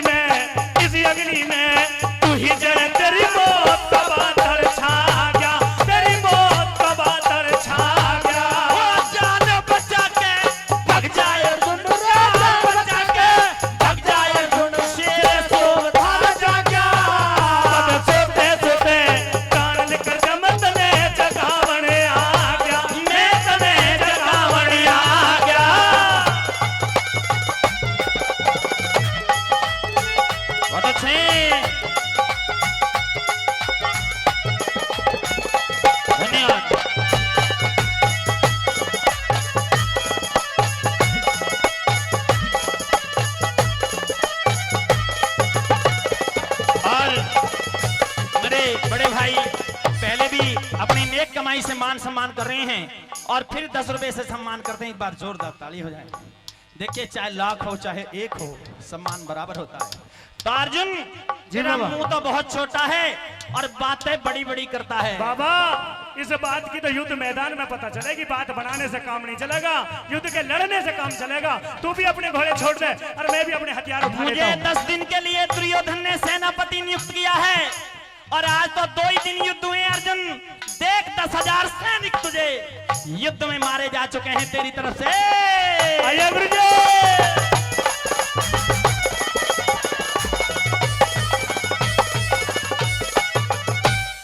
में तू ही जड़ तेरी मौत का बादल छा गया, तेरी मौत का बादल छा गया।
जान बचा के भग जाए अर्जुन, जान बचा के भग जाए अर्जुन। शेर सोता जागा
सोते सोते कान लेकर जमत ने जगावण आ गया, मैं तने जगावण आ गया।
बहुत अच्छे। धन्यवाद। और मेरे बड़े भाई पहले भी अपनी नेक कमाई से मान सम्मान कर रहे हैं और फिर 10 रुपए से सम्मान करते हैं। एक बार जोरदार ताली हो जाए। देखिए चाहे लाख हो चाहे एक हो, सम्मान बराबर होता है। तो अर्जुन तेरा मुंह तो बहुत छोटा है और बातें बड़ी बड़ी करता है।
बाबा इस बात की तो युद्ध मैदान में पता चलेगी। बात बनाने से काम नहीं चलेगा, युद्ध के लड़ने से काम चलेगा। तू भी अपने घोड़े छोड़ दे और मैं भी अपने हथियार उठा लेता
मुझे
हूं।
10 दिन के लिए दुर्योधन ने सेनापति नियुक्त किया है और आज तो 2 ही दिन युद्ध हुए। अर्जुन देख 10,000 सैनिक तुझे युद्ध में मारे जा चुके हैं तेरी तरफ से।
आइए गुरुजी।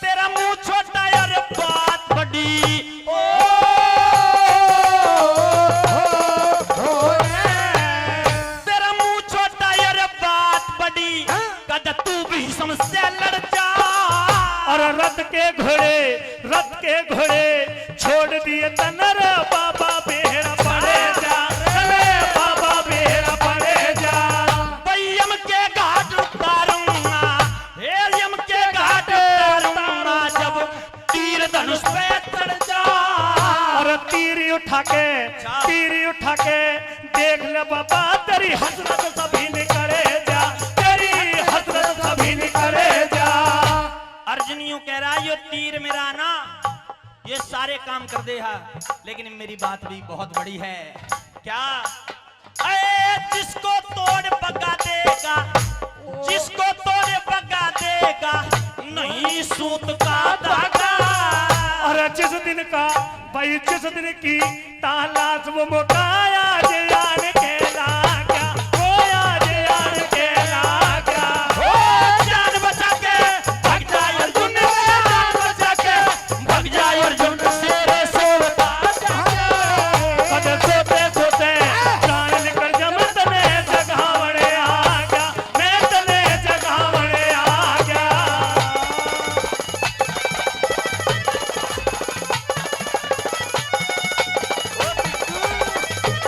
तेरा मुंह छोटा और बात बड़ी ओ तेरा मुंह छोटा और बात बड़ी कद तू भी समस्या लड़ जा।
और रथ के घोड़े छोड़ दिए तनर बाबा बेहरा पड़े जा, बाबा बेहरा पड़े जा।
यम के घाट उतारूंगा, यम के घाट उतारूंगा जब तीर धनुष पे चढ़ जा।
और तीरी उठा के देख ले बाबा तेरी हसरत सभी निकले जा।
तीर मेरा ना ये सारे काम कर दे हा, लेकिन मेरी बात भी बहुत बड़ी है। क्या? अरे जिसको तोड़ पका देगा, जिसको तोड़ पका देगा, नहीं सूत का धागा।
और जिस दिन का भाई, जिस दिन की तालाश वो मोटाया जान के लागा, होया जान के लागा।
ओ जान बचा के भाग जाए अर्जुन, जान बचा के भाग जाए अर्जुन, शेरे सोता
कद सोते सोते जान निकल जा, मैं तने जगावड़े आ गया, मैं तने जगावड़े आ गया।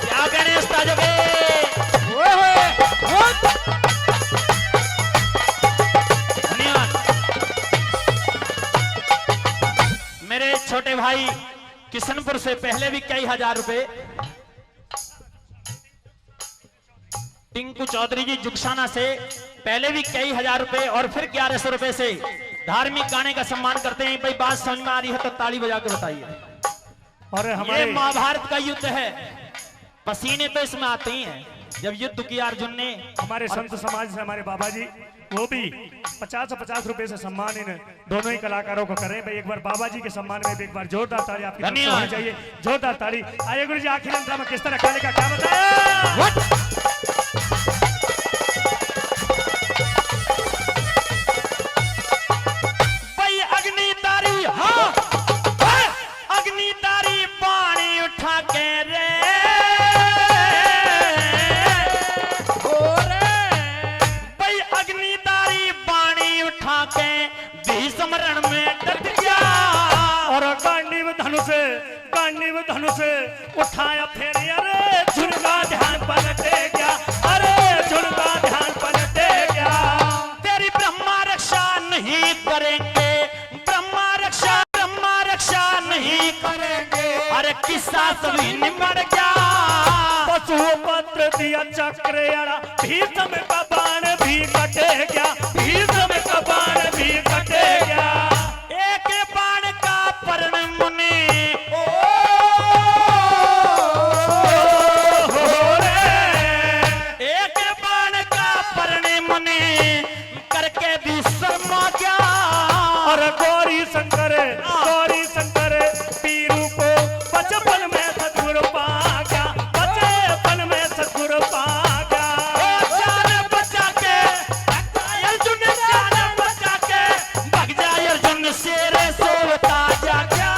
क्या कहने उस्ताद के? धन्यवाद। मेरे छोटे भाई किशनपुर से पहले भी कई हजार रुपए, टिंकू चौधरी जी जुगसाना से पहले भी कई हजार रुपए, और फिर 1100 रुपए से धार्मिक गाने का सम्मान करते हैं। भाई बात समझ में आ रही है तो ताली बजा के बताइए।
और
ये
हमारे
महाभारत का युद्ध है, पसीने तो इसमें आते ही हैं। जब युद्ध किया अर्जुन ने,
हमारे संत समाज से हमारे बाबा जी वो भी 50-50 रुपए से सम्मान इन दोनों ही कलाकारों को करें। भाई एक बार बाबा जी के सम्मान में भी एक बार जोरदार ताली आपकी तरफ से होनी चाहिए, जोरदार ताली। आइए गुरु जी, आखिर अंतरा में किस तरह खाने का क्या बताया?
भाई अग्नितारी, हाँ अग्नितारी पानी उठा के रे, भाई अग्नितारी पानी उठा के भीष्म रण में डट गया।
और गांडीव धनुष उठाया फिर, अरे झुनका ध्यान पलटे गया, अरे झुनका ध्यान पलटे गया।
तेरी ब्रह्मा रक्षा नहीं करेंगे, ब्रह्मा रक्षा नहीं करेंगे, अरे किस्सा सभी निमट गया।
पशु पत्र दिया चक्र अड़ा, भीष्म का बाण भी कटे गया, भीष्म का बाण भी कटे गया।
एक बाण का पर्ण मुनि, एक बाण का पर्ण मुनि करके भी शर्मा गया।
और गौरी शंकर पीरू को बचपन में सतगुरु पा गया, बचपन में सतगुरु पा गया।
जान बचा के अर्जुन, जान बचा के भाग जाए अर्जुन, शेरे सोता जा गया।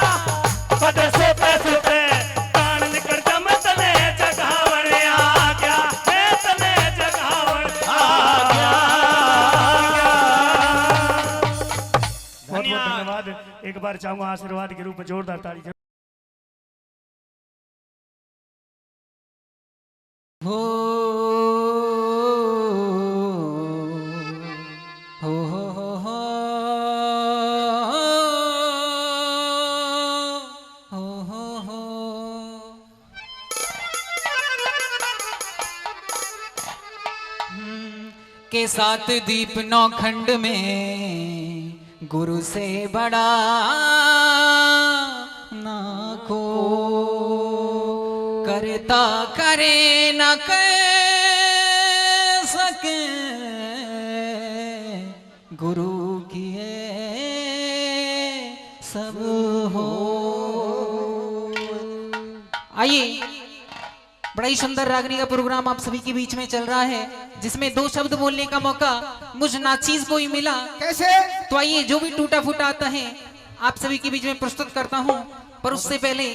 पद सोते सोते प्राण निकल जा, मैं तने जगावण आ गया, मैं तने जगावण आ गया। बहुत बहुत धन्यवाद। एक बार चाहूंगा आशीर्वाद के रूप में जोरदार ताली।
हो के साथ दीप नौखंड में गुरु से बड़ा ना को करता करे न कर सके गुरु किए सब हो। आइए, बड़ा ही सुंदर रागनी का प्रोग्राम आप सभी के बीच में चल रहा है, जिसमें 2 शब्द बोलने का मौका मुझ नाचीज को ही मिला।
कैसे?
तो आइए, जो भी टूटा फूटा आता है आप सभी के बीच में प्रस्तुत करता हूं, पर उससे पहले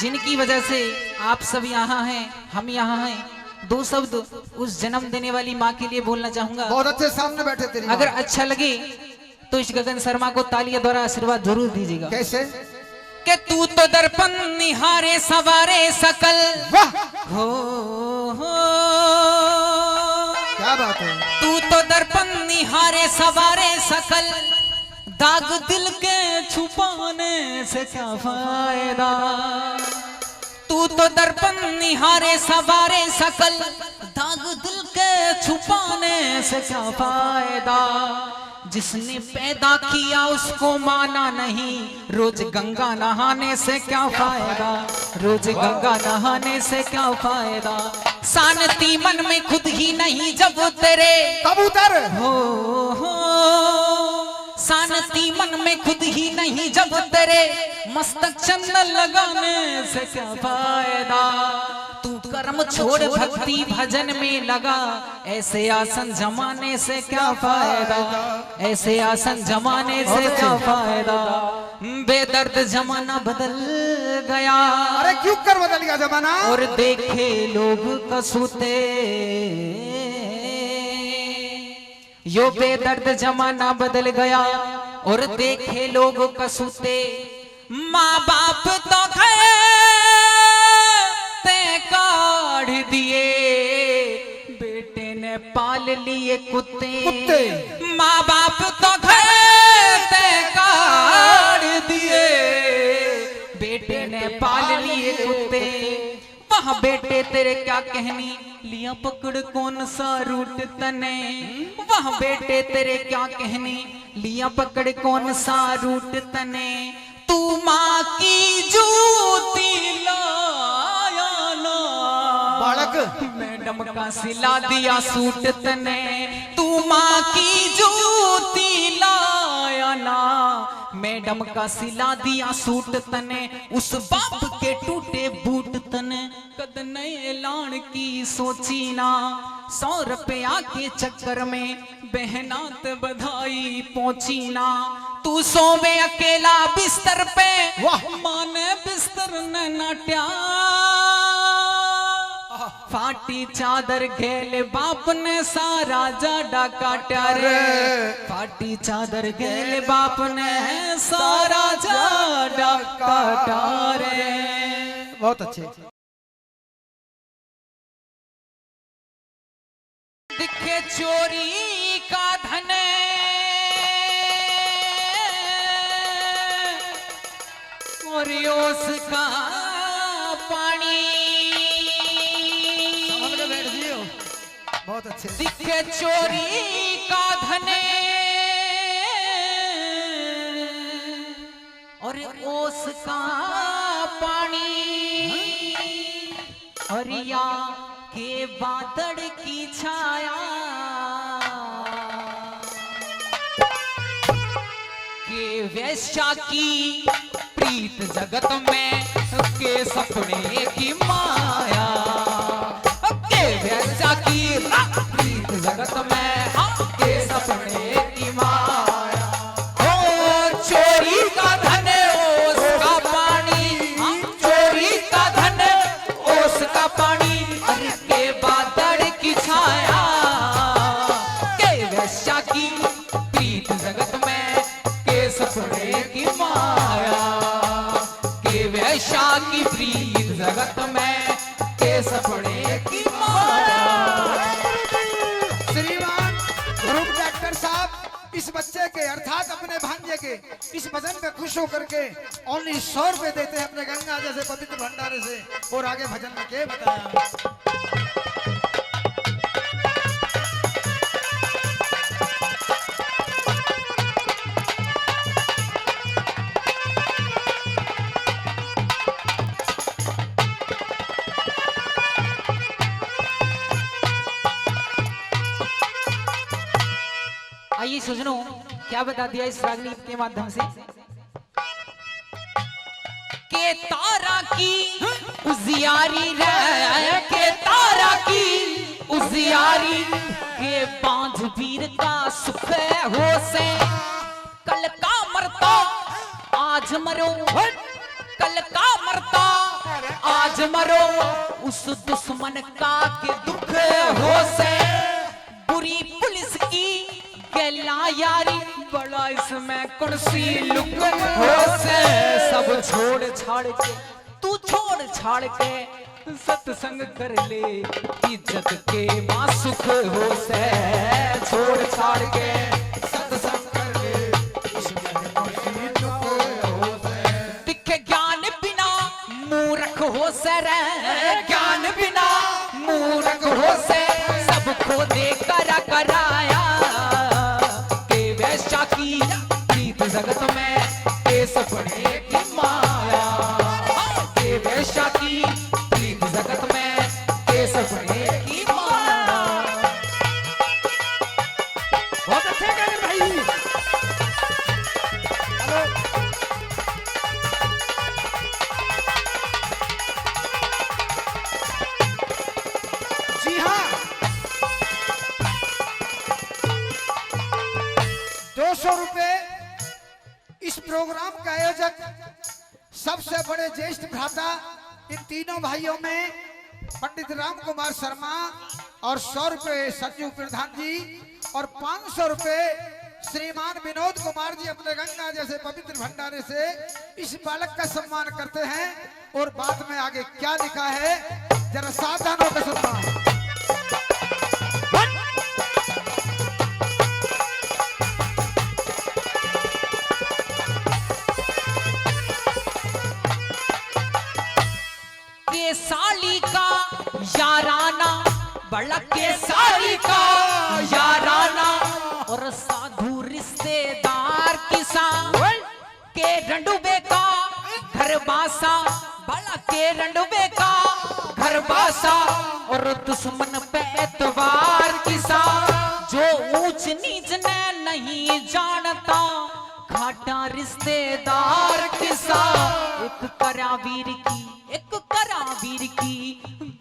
जिनकी वजह से आप सब यहाँ हैं, हम यहाँ हैं, 2 शब्द उस जन्म देने वाली माँ के लिए बोलना चाहूंगा।
बहुत अच्छे सामने बैठे तेरी
अगर अच्छा लगे तो इस गगन शर्मा को तालियों द्वारा आशीर्वाद जरूर दीजिएगा।
कैसे?
कि तू तो दर्पण निहारे सवारे सकल।
वाह,
हो
क्या बात है।
तू तो दर्पण निहारे सवारे सकल, दाग दिल के छुपाने से क्या फायदा। तू तो दर्पण निहारे सवारे सकल, दाग दिल के छुपाने से क्या फायदा।
जिसने पैदा किया उसको माना नहीं, रोज गंगा नहाने से क्या फायदा, रोज गंगा नहाने से क्या फायदा। शांति मन में खुद ही नहीं जब तेरे
कबूतर
हो, शांति मन में खुद ही नहीं जब तेरे मस्तक चंदन लगाने से क्या फायदा। तू कर्म छोड़ भक्ति भजन में लगा, ऐसे आसन जमाने से क्या फायदा, ऐसे आसन जमाने से क्या फायदा। बेदर्द जमाना बदल गया,
अरे क्यों कर बदल गया जमाना,
और देखे लोग कसूते, यो बेदर्द जमाना बदल गया और देखे लोग कसूते। माँ बाप तो गए ते काढ़ दिए, बेटे ने पाल लिए कुत्ते, माँ बाप तो गए ते काढ़ दिए, बेटे ने पाल लिए कुत्ते। वहाँ बेटे तेरे क्या कहनी, लिया पकड़ कौन सा रूट तने, वहाँ बेटे तेरे क्या कहनी, लिया पकड़ कौन सा रूट तने। तू माँ की जूती लाया ना,
बालक
मैडम का सिला दिया सूट तने। तू माँ की जूती लाया ना, मैडम का सिला दिया सूट तने। उस बाप के टूटे बूट तने, कद नए लाण की सोची ना। 100 रुपया के चक्कर में बहनात बधाई पहुंची ना। तू सोवे अकेला बिस्तर पे, माने बिस्तर न नाट्या। फाटी चादर घेले बाप ने सारा जाडा काटा रे, फाटी चादर घेले बाप ने सारा जाडा काटा रे।
बहुत अच्छे।
दिखे चोरी का धन, और उसका पानी,
बहुत अच्छे।
दिखे चोरी का धन, और उसका पानी, और या के बादल की छाया, के वैश्या की प्रीत जगत में, के सपने की माया, के वैश्या की प्रीत जगत में, के सपने की माया। ओ चोरी का धन उसका पानी, चोरी का धन उसका पानी, अरे के बादल की छाया, के वैश्या की प्रीत जगत में, के सपने की माया, के वैश्या की प्रीत जगत में, के सपने की माया।
श्रीमान ध्रुव डॉक्टर साहब इस बच्चे के अर्थात अपने भांजे के इस भजन पे खुश होकर के ओनली 100 रुपए देते हैं अपने गंगा जैसे पवित्र भंडारे से। और आगे भजन में क्या बताया।
आइए सुनो क्या बता दिया इस रागनी के माध्यम से। के तारा की उजियारी रे, के तारा की उजियारी, के बांझ वीर का सुख हो से। कल का मरता आज मरो, कल का मरता आज मरो, उस दुश्मन का के दुख हो से। बुरी पुलिस की गला यारी, बड़ा इसमें कुर्सी लुक हो से। सब छोड़ छाड़ के, तू छोड़ छाड़ के सत्संग कर ले, इज्जत के मासुख हो से। छोड़ छाड़ के सत्संग कर ले, दिखे ज्ञान बिना मूर्ख हो से रे, ज्ञान बिना मूर्ख हो से। सबको देकर कराया, के वैश्य
200 रुपए इस प्रोग्राम के आयोजक सबसे बड़े ज्येष्ठ भ्राता इन तीनों भाइयों में पंडित राम कुमार शर्मा और 100 रुपए संजू प्रधान जी और 500 रुपए श्रीमान विनोद कुमार जी अपने गंगा जैसे पवित्र भंडारे से इस बालक का सम्मान करते हैं। और बाद में आगे क्या लिखा है जरा सावधान होकर सुनना।
साली का याराना, बड़ा के साली का याराना, और साधु रिश्तेदार किसान के रंडुबे का घर बासा, बड़ा के रंडुबे का घर बासा, और दुश्मन पे एतवार किसान जो ऊंच नीच ने नहीं जानता, घाटा रिश्तेदार किसान एक करावीर की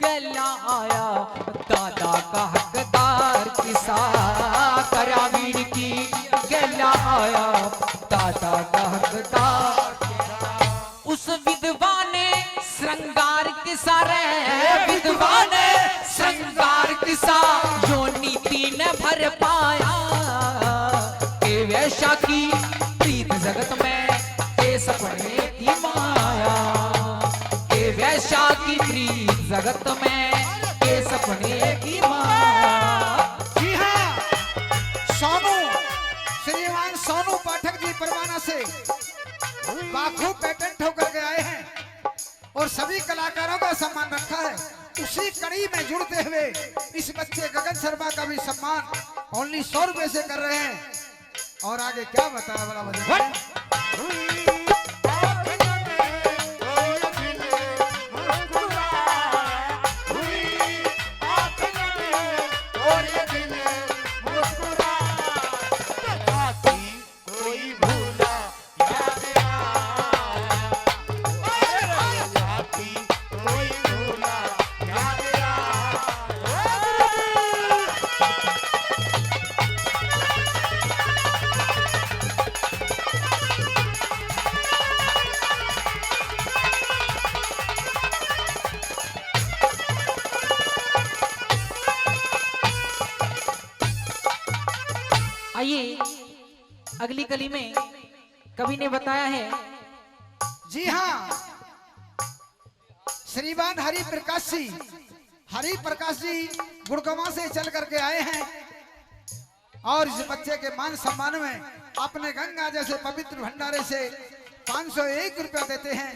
गला आया दादा का हकदार किसा, करावीर की गला आया दादा का हकदार। उस विधवा ने श्रृंगार किसा रे, विधवा ने श्रृंगार किसा, जो नीति न भर पाया, के वैश्या की प्रीत जगत में के सपने की माया, के वैश्या की प्रीत जगत में के सपने की माया।
जी हाँ, सोनू श्रीमान सोनू पाठक जी परवाना से बाखूब पेटेंट होकर के आए हैं और सभी कलाकारों का सम्मान रखा है। उसी कड़ी में जुड़ते हुए इस बच्चे गगन शर्मा का भी सम्मान ओनली 100 रुपए से कर रहे हैं। और आगे क्या बताया बड़ा मजा।
आइए अगली कली में कवि ने बताया है।
जी हाँ, श्रीमान हरि प्रकाश जी गुड़गांव से चल करके आए हैं और इस बच्चे के मान सम्मान में अपने गंगा जैसे पवित्र भंडारे से 501 रुपया देते हैं।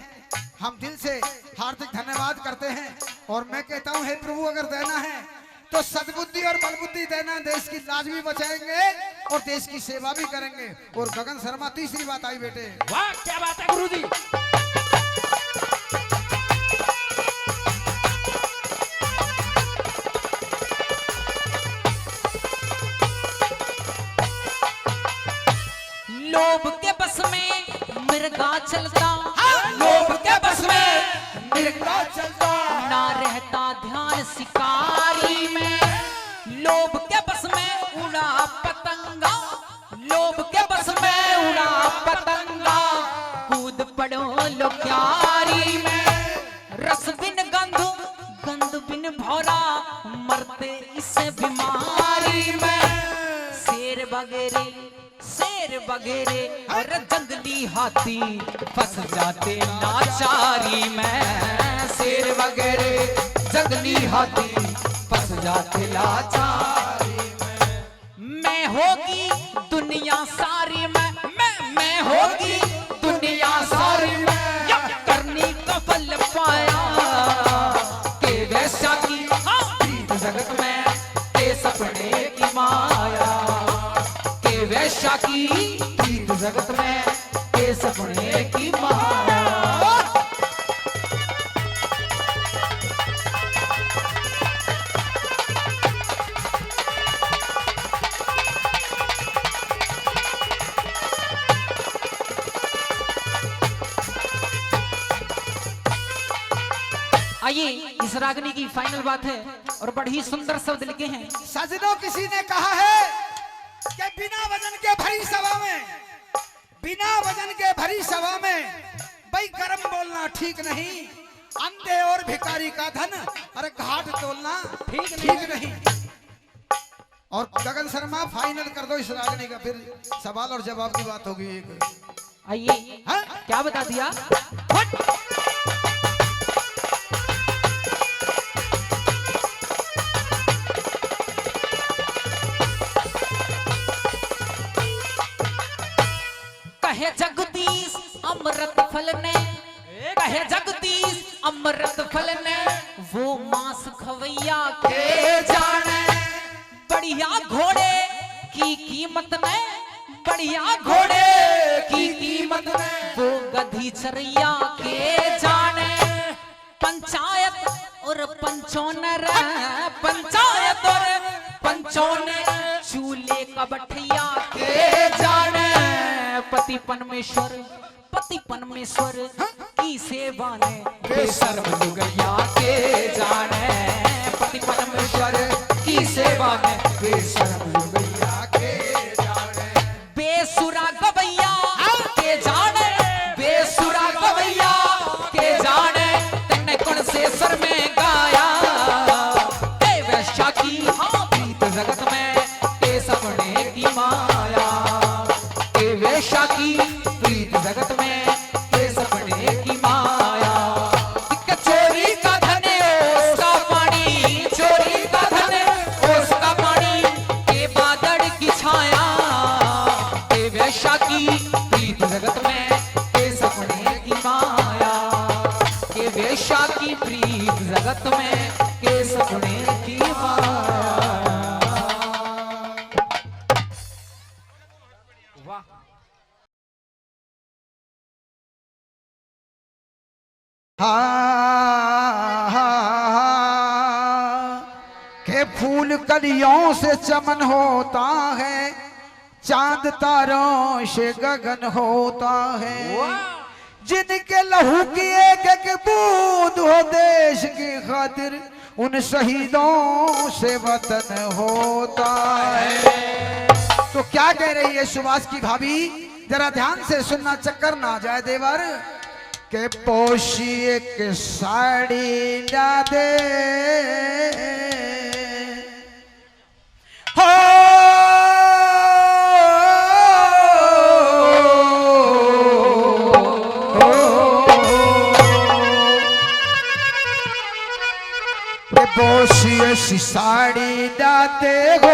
हम दिल से हार्दिक धन्यवाद करते हैं। और मैं कहता हूँ हे प्रभु, अगर देना है तो सद्बुद्धि और बलबुद्धि देना, देश की लाज भी बचाएंगे और देश की सेवा भी करेंगे। और गगन शर्मा तीसरी बात आई बेटे।
वाह क्या बात है गुरुजी।
लोभ के बस में मिर्गा चलता, लोभ के बस में मिर्गा चलता, ना रहता ध्यान शिकारी में, लोभ के बस में उड़ा पतंगा, लोभ के बस में उड़ा पतंगा, कूद पड़ो लो क्यारी में, रस बिन गंध गंध बिन भौरा, मरते इससे बीमारी में, शेर बगेरे और जंगली हाथी फंस जाते लाचारी में, शेर वगैरे जंगली हाथी फंस जाते लाचारी में। मैं होगी दुनिया सारी में, मैं होगी दुनिया सारी में, करनी का फल पाया, के वैश्या की प्रीत जगत में के सपने की माया, के वैश्या की प्रीत जगत में के सपने की माया। आइए इस रागनी की फाइनल बात है और बड़ी सुंदर शब्द लिखे हैं।
सजनों, किसी ने कहा है कि बिना वजन के भरी सभा में, बिना वजन के भरी सभा में भाई कर्म बोलना ठीक नहीं। अंधे और भिखारी का धन अरे घाट तोलना ठीक नहीं। और गगन शर्मा फाइनल कर दो इस रागनी का, फिर सवाल और जवाब की बात होगी एक।
आइए,
हाँ?
क्या बता दिया? कहे जगदीश अमृत फल ने, कहे जगदीश अमृत फल ने, वो मांस खवैया के जाने। बढ़िया घोड़े की कीमत ने, बढ़िया घोड़े की कीमत ने, वो गधी चरैया के जाने। पंचायत और पंचोनर, पंचायत और पंचोनर, चूल्हे का बठिया के जाने। पति परमेश्वर, पति परमेश्वर की सेवा ने बेशर्म लुगैया के जाने। पति परमेश्वर की सेवा में बेशर्म लुगैया के जाने। बेसुरा गवैया के जाने, बेसुरा गवैया के जाने। तेने कौन से सर में गाया ए वैश्या की हाँ प्रीत जगत में के सपने की माया। ए वैश्या की प्रीत जगत में के सपने की माया। चोरी का धन उसका पानी, चोरी का धन उसका पानी, के बादल की छाया। के वैश्या की प्रीत जगत में के सपने की माया। के वैश्या की प्रीत जगत में के सपने की माया।
के फूल कलियों से चमन होता है, चांद तारों से गगन होता है। जिनके लहू की एक एक बूंद हो देश की खातिर, उन शहीदों से वतन होता है। तो क्या कह रही है सुभाष की भाभी, जरा ध्यान से सुनना, चक्कर ना जाए देवर। के पोशी एक साड़ी ला दे हो, के पोशी ऐसी साड़ी लाते हो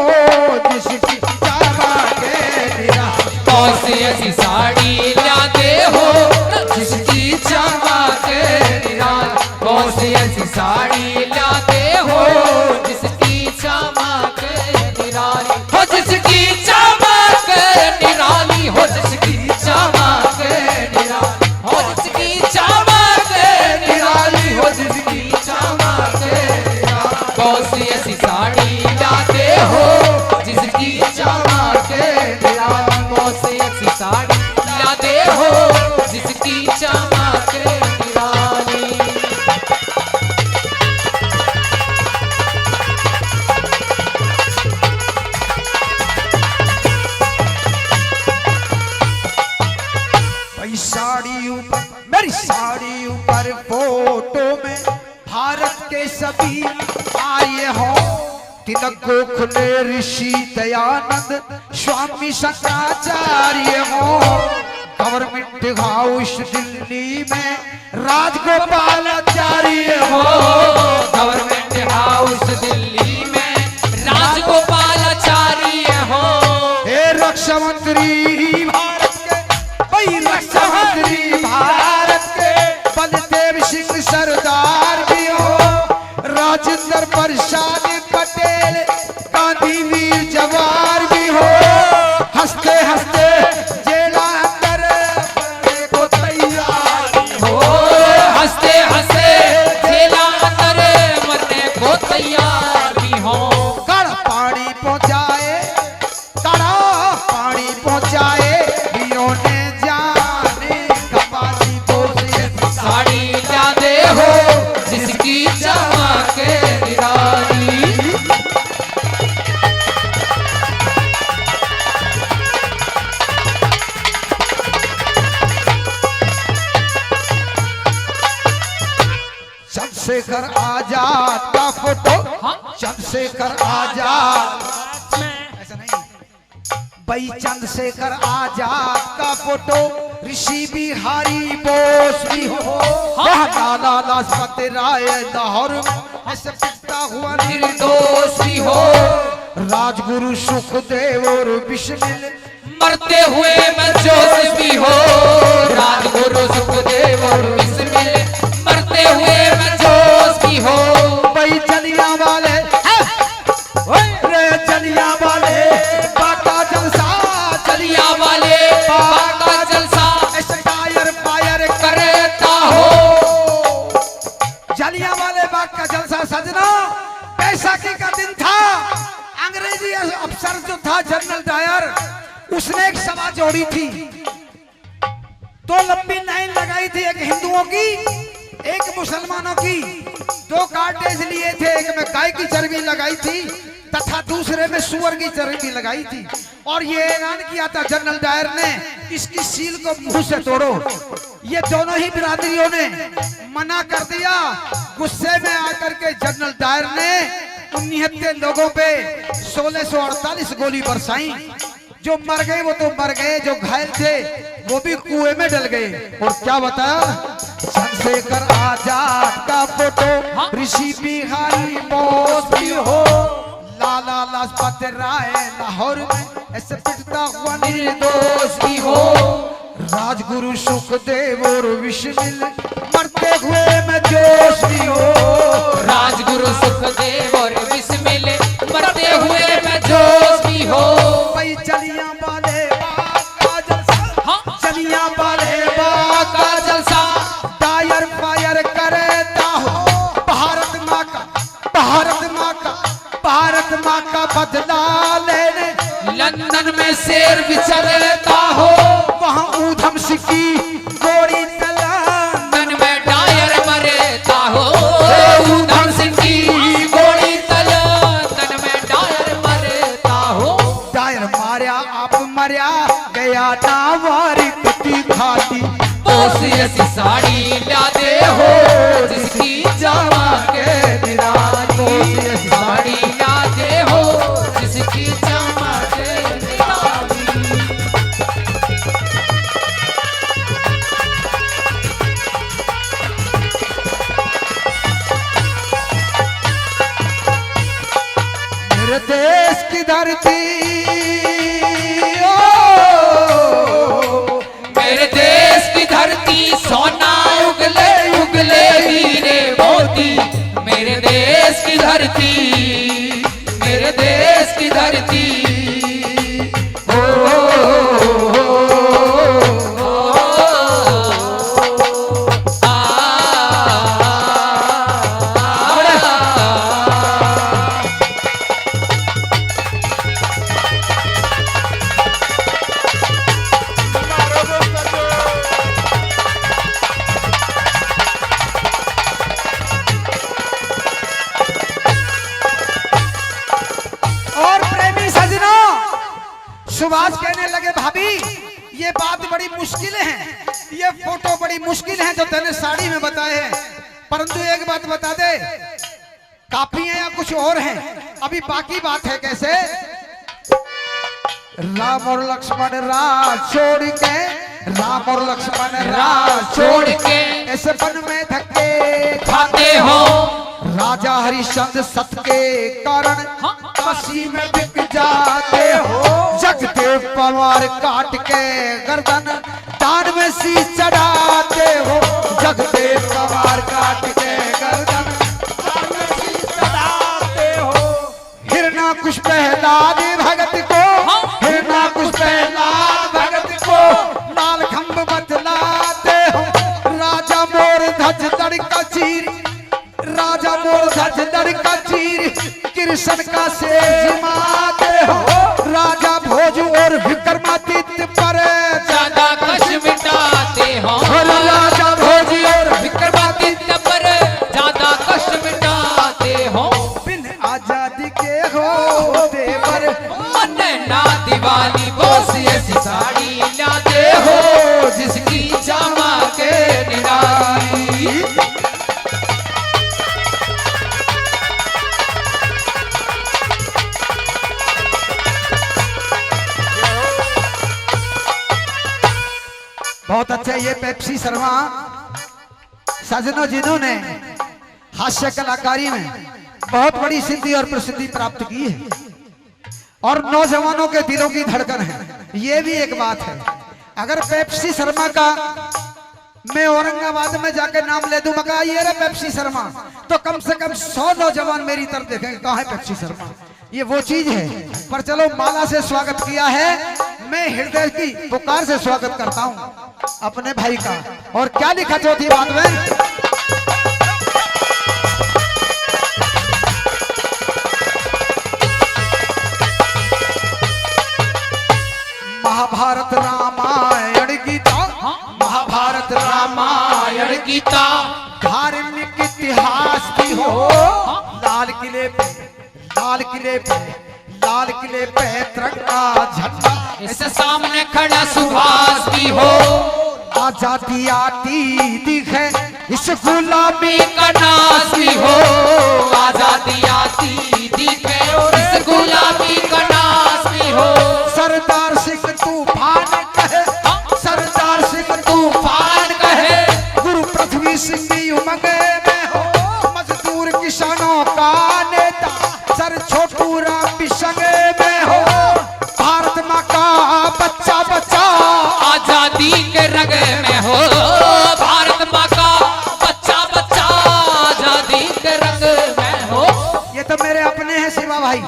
जिसकी चावा के दिया।
कौन ऐसी साड़ी लाते हो जिसकी चमक निराली। कौन सी ऐसी साड़ी लाते हो जिसकी चमक निराली। हो जिसकी चमक निराली, हो जिसकी चमक निराली, हो जिसकी चमक निराली, हो जिसकी चमक निराली। कौन सी ऐसी साड़ी लाते हो जिसकी चमक निराली। कौन सी ऐसी साड़ी लाते हो जिसकी चमक निराली।
भाई साड़ी ऊपर, मेरी साड़ी ऊपर फोटो में भारत के सभी आए हो। तिलक गोखले ऋषि दयानंद स्वामी शंकराचार्य हो। गवर्नमेंट हाउस दिल्ली में राजगोपालाचार्य हो।
गवर्नमेंट हाउस दिल्ली में राजगोपालाचार्य हो।
हे रक्षा मंत्री भारत के, भाई रक्षा मंत्री भारत के बलदेव सिंह सरदार भी हो। राजेंद्र प्रसाद पटेल गांधी वीर जवार भी हो। हंसते हंसते जेला अंदर बनने को तैयार हो।
हंसते हंसते जेला अंदर मरने को तैयार भी हो।
कड़ा पानी पहुंचाए, कड़ा पानी पहुंचाए वीरों ने जाने कपाली बोले।
साड़ी लाते हो जिसकी चमक निराली।
फोटो
हाँ।
चंद्रशेखर आजाद ऐसा नहीं भाई, चंद्रशेखर आजाद का फोटो, ऋषि बिहारी बोस भी हो, लाला लाजपत राय लाहौर में ऐसे पिटता हुआ
निर्दोष भी हो,
राजगुरु सुखदेव और बिस्मिल
मरते हुए मनजोश भी हो, राजगुरु सुखदेव और बिस्मिल मरते हुए मनजोश भी हो।
भाई जलिया वाले रे जलिया वाले बाका जलसा,
चलिया वाले बाका जलसा
ऐसे टायर फायर
करता हो।
जलिया वाले बाग का जलसा सजना बैसाखी का दिन था। अंग्रेजी अफसर जो था जनरल डायर, उसने एक सभा जोड़ी थी, दो लंबी लाइन लगाई थी, एक हिंदुओं की एक मुसलमानों की, दो कार्टेज लिए थे, एक में गाय की चर्बी लगाई थी तथा दूसरे में सुअर की चर्बी लगाई थी, और ये ऐलान किया था जनरल डायर ने, इसकी सील को मुंह से तोड़ो। ये दोनों ही बिरादरियों ने मना कर दिया। गुस्से में आकर के जनरल डायर ने 69 लोगों पे 1648 गोली बरसाई। जो मर गए वो तो मर गए, जो घायल थे वो भी कुएं में डल गए। और क्या बताया, चंद्रशेखर आजाद का फोटो, ऋषि बिहारी बोस भी हो, लाला लाजपत राय लाहौर में ऐसे पिटता हुआ निर्दोष भी हो, राजगुरु सुखदेव और बिस्मिल मरते हुए में जोश भी हो,
राजगुरु सुखदेव और बिस्मिल मरते हुए में जोश भी हो।
भाई जलिया वाले बाग का जलसा,
हाँ।
जलिया वाले बाग का जलसा टायर फायर करता हो, भारत माँ का बदला लेने
लंदन में शेर विचरता हो,
वहाँ ऊधम सिंह की गोली चला,
लंदन में डायर मरता हो, ऊधम सिंह की गोली तला, लंदन में डायर मरता हो।
टायर मारिया आप मरिया गया नावारी कुत्ती खाती,
ओसी ऐसी साड़ी ला दे हो जिसकी जामा के निराली, साड़ी ला दे हो जिसकी जामा के निराली।
मेरे देश की धरती,
मेरे देश की धरती सोना उगले उगले हीरे मोती, मेरे देश की धरती, मेरे देश की धरती।
और प्रेमी सजनों, सुभाष कहने लगे भाभी ये बात बड़ी मुश्किल है, ये फोटो बड़ी मुश्किल है जो तूने साड़ी में बताए हैं, परंतु एक बात बता दे, काफी है या कुछ और है? अभी बाकी बात है कैसे? राम और लक्ष्मण राज छोड़ के, राम और लक्ष्मण राज
छोड़ के
ऐसे वन में धक्के
खाते हो,
राजा हरिश्चंद्र सत के कारण काशी में बिक जाते हो, जगदेव पवार काट के गर्दन तान में सी चढ़ाते हो, जगदेव पवार काट के गर्दन तान में सी चढ़ाते हो, हिरना कुछ प्रहलाद भगत को, हिरना कुछ प्रहलाद भगत को लाल खंभ बतलाते हो, राजा मोर ध्वज दड़ का चीर, राजा मोर ध्वज दड़ का चीर कृष्ण का से जिमाते हो, राजा भोज और विक्रमादित्य पर
ज्यादा कष्ट मिटाते हो,
राजा भोज और
विक्रमादित्य पर ज्यादा कष्ट मिटाते हो।
बिन आजादी के हो देवर
मन ना दिवाली बोस ऐसी साड़ी लाते हो जिसकी जामा के निराली।
बहुत अच्छे ये पेप्सी शर्मा सजनों जिन्होंने हास्य कलाकारी में बहुत बड़ी सिद्धि और प्रसिद्धि प्राप्त की है और नौजवानों के दिलों की धड़कन है, ये भी एक बात है। अगर पेप्सी शर्मा का मैं औरंगाबाद में जाके नाम ले दूं, मगा ये रे पेप्सी शर्मा, तो कम से कम 100 नौजवान मेरी तरफ देखेंगे कहाँ है पेप्सी शर्मा। ये वो चीज है। पर चलो माला से स्वागत किया है, मैं हृदय की पुकार से स्वागत करता हूँ अपने भाई का। और क्या लिखा चौथी बात में, महाभारत रामायण गीता, महाभारत रामायण
गीता
धार्मिक इतिहास की हो, लाल किले पे लाल किले पे लाल किले पे तिरंगा झंडा,
इस सामने खड़ा सुभाष भी हो,
आजादी आती दिखे इस गुलामी
का नाश भी हो, आजादी आती दिखे इस गुलामी का नाश भी हो।
सरदार सिंह तूफान कहे, सरदार सिंह तूफान कहे, गुरु पृथ्वी सिंह की उमंग में हो, मजदूर किसानों का नेता सर छोटू राम भी संग में हो, भारत माँ का बच्चा बच्चा
आजादी के रंग में हो, भारत माँ का बच्चा बच्चा आजादी के रंग में हो।
ये तो मेरे अपने हैं शिवा भाई,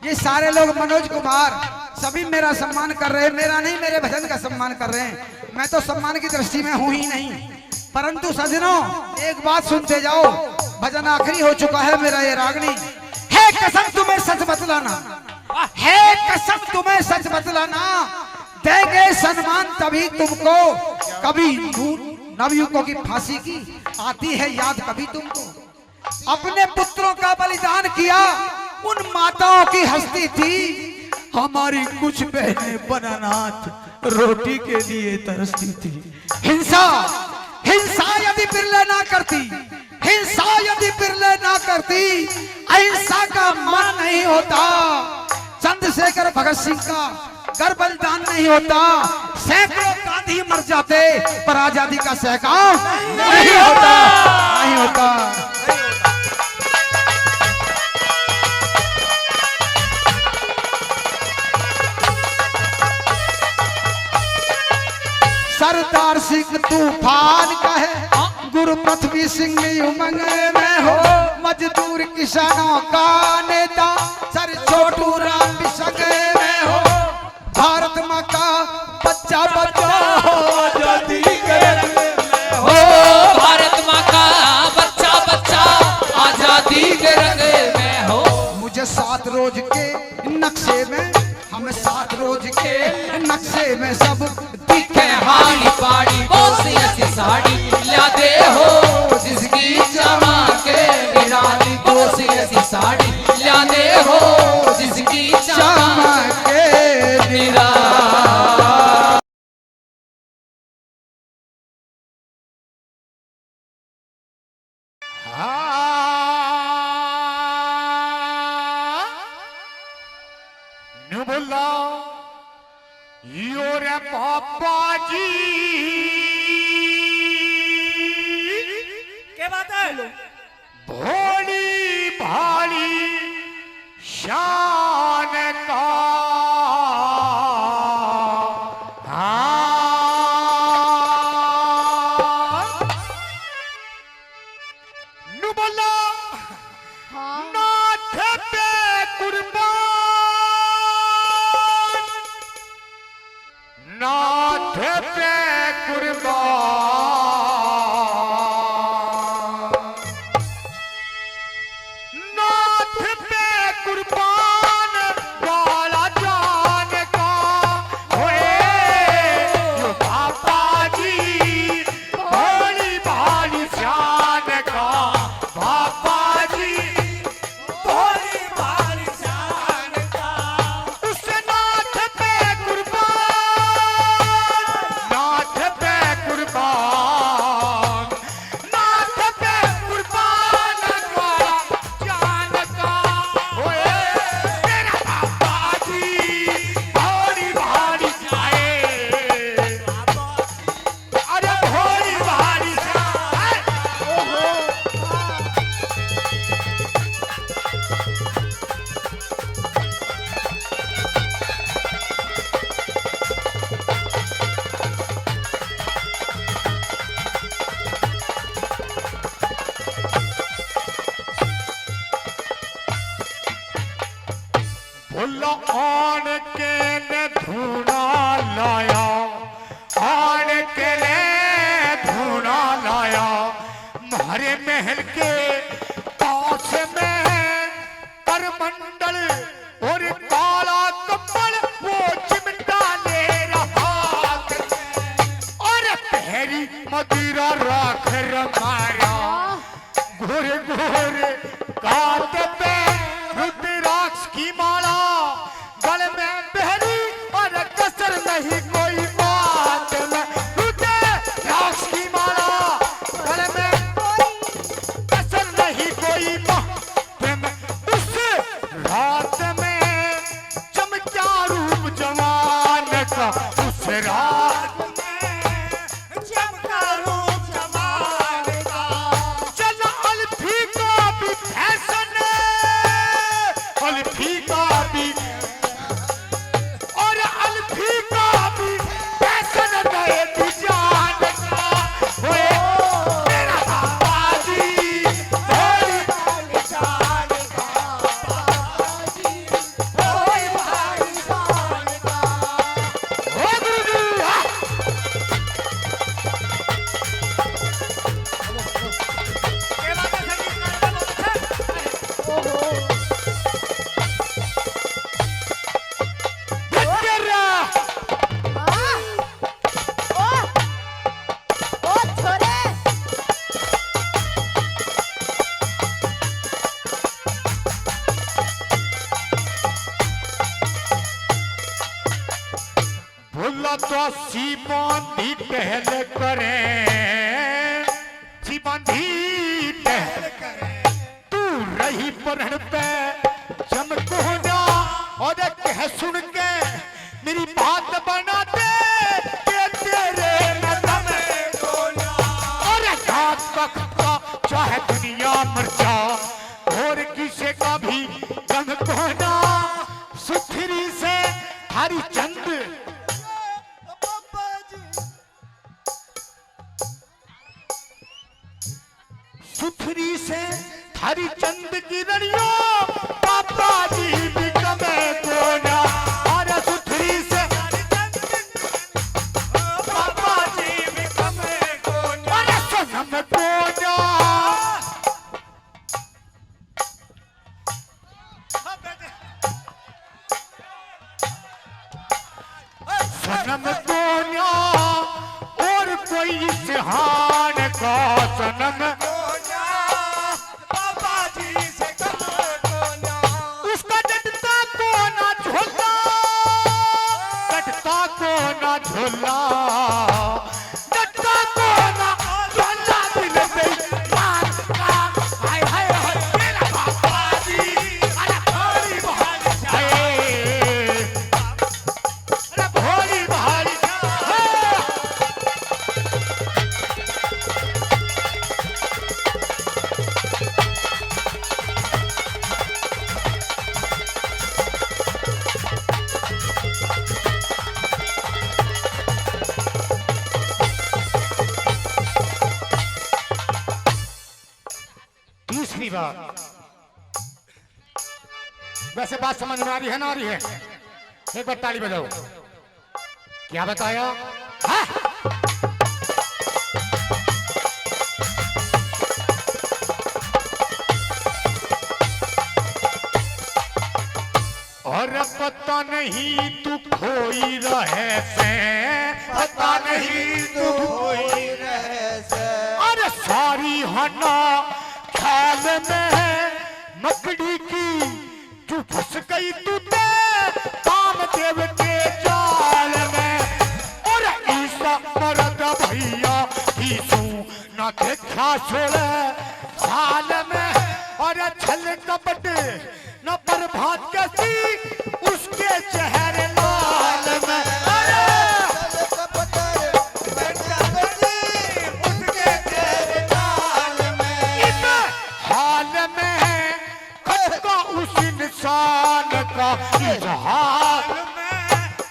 ये सारे लोग मनोज कुमार सभी मेरा सम्मान कर रहे हैं, मेरा नहीं मेरे भजन का सम्मान कर रहे हैं। मैं तो सम्मान की दृष्टि में हूं ही नहीं, परंतु सजनों एक बात सुनते जाओ, भजन आखिरी हो चुका है मेरा ये रागनी है, कसम तुम्हें सच बतलाना है, कसम तुम्हें सच बतलाना, देंगे सम्मान तभी तुमको, कभी नवयुवकों की फांसी की आती है याद कभी तुमको, अपने पुत्रों का बलिदान किया उन माताओं की हस्ती थी, हमारी कुछ बहनें बनानाथ रोटी के लिए तरसती थी। हिंसा हिंसा यदि बिरले ना करती, हिंसा यदि बिरले ना करती, अहिंसा का मान नहीं होता, चंद्रशेखर भगत सिंह का कर बलिदान नहीं होता, सैकड़ों गांधी मर जाते पर आजादी का सहकार नहीं होता, नहीं होता। सरदार सिंह तूफान का है, गुरु पृथ्वी सिंह उमंग में हो, मजदूर किसानों का नेता सर छोटू राम भी संग में हो, भारत माँ का बच्चा बच्चा आजादी के रंग में
हो, भारत माँ का बच्चा बच्चा आजादी के रंग में हो।
मुझे 7 रोज के नक्शे में, हमें 7 रोज के नक्शे में सब दिखे
हाड़ी पाड़ी बोसी ऐसी साड़ी ला दे हो, जिसकी चमके निराली बोसी ऐसी साड़ी ला दे हो, जिसकी चमके निराली।
बोला यो रे पापा जी,
क्या बात है?
भोली भाली शान का नु बोला नाथ पे कुर्बान, नाथ पे फुल आन के ने धूना लाया, आन के ने धूना लाया, मारे महल के पास में करमंडल और काला कमल वो चिमटा ले रहा, और पहरी मदिरा राख रमाया, घोरे घोरे काट पे रुद्राक्ष की माला, गल में बहरी और कसर नहीं कोई बात में, रुद्राक्ष की माला गल में कसर नहीं कोई बात में। उस रात में चमका रूप जवान का, उस रात में चमका रूप जवान का, चल अल्फी का भी फैशन, अल्फी का भी और अल्फी का भी फैशन नए डिजाइन का, ओए मेरा बाबाजी होली भाई जान का, बाबाजी होली भाई जान का, ओ गुरु हाँ। तेरा
ओ छोरे,
भूला तो सीबांधी टहल करें, सीबांधी टहल करें, तू रही परण पे चमको ना, और कह सुन के मेरी बात बना दे के तेरे नदम डोला, और घात का खत्ता चाहे दुनिया मर जा, और किसे का भी गम को ना, सुथरी से हरी चंद सुथरी से थारी चंद की रड़ियों, पापा जी भी कमे को ना, और सुथरी से पापा जी भी कमे को ना, और सनम को ना, सनम को ना, और कोई इस्हान का सनम उसका डटता को ना झोला, डटता को ना झोला, डटता को ना झोला, दिल में बात का, हाय हाय हाय मेरा बाबाजी, अरे भोली भाली हाय, अरे भोली भाली दूसरी बात, वैसे बात समझ में आ रही है ना, आ रही है? एक बार ताली बजाओ। क्या बताया? हाँ? और पता नहीं तू खोई रहे से, पता नहीं तू खोई रहे से, अरे सारी हना ख्याल में मकड़ी की जो फंस गई तू कामदेव के जाल में, और ईसा मरद भैया ईसु न देखा छोड़े साल में, और छल कपट न प्रभात कैसी उसके चेहरे लाल में, उसके चेहरे लाल में, इस हाल में खत का उस इंसान का इजहार में,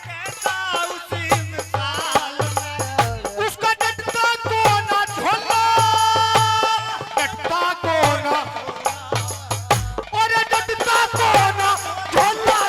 कैसा उस इंसान में, उसका डटता को ना झोला, डटता को ना, और डटता को ना झोला,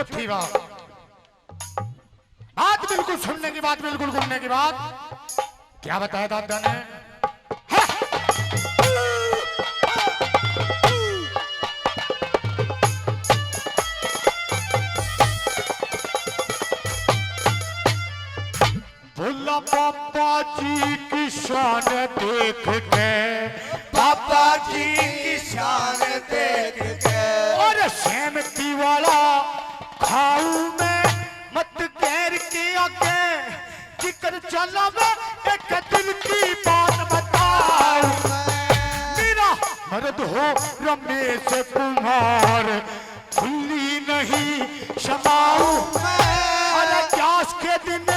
चौथी बात बिल्कुल सुनने की बात, बिल्कुल सुनने की बात। क्या बताया दादा ने? बोला पापा जी की शान देख के, पापा जी की शान देख के, और सहमति वाला खाऊ में मत गैर के आगे जिक्र चला मैं एक दिल की बात बताऊं। मेरा मर्द हो रमेश कुमार, खुली नहीं क्षमाऊं। अरे क्यास के दिन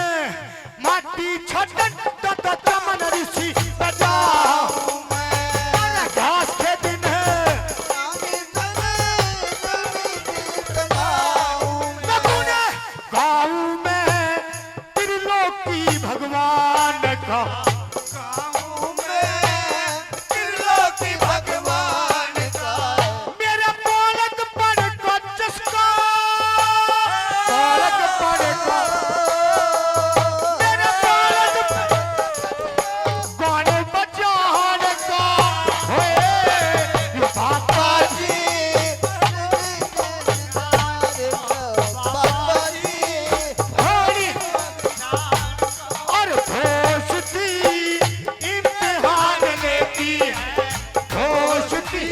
माटी छटन तो चमन ऋषि बजाऊं। अरे क्यास के दिन गाँव में त्रिलोकी भगवान का, गाँव में त्रिलोकी भगवान का, मेरे बालक पर को चस्का, बालक पर को, मेरे बालक गाने बजाने का, होए पापा जी, होली और दोस्ती इम्तिहान लेती है, दोस्ती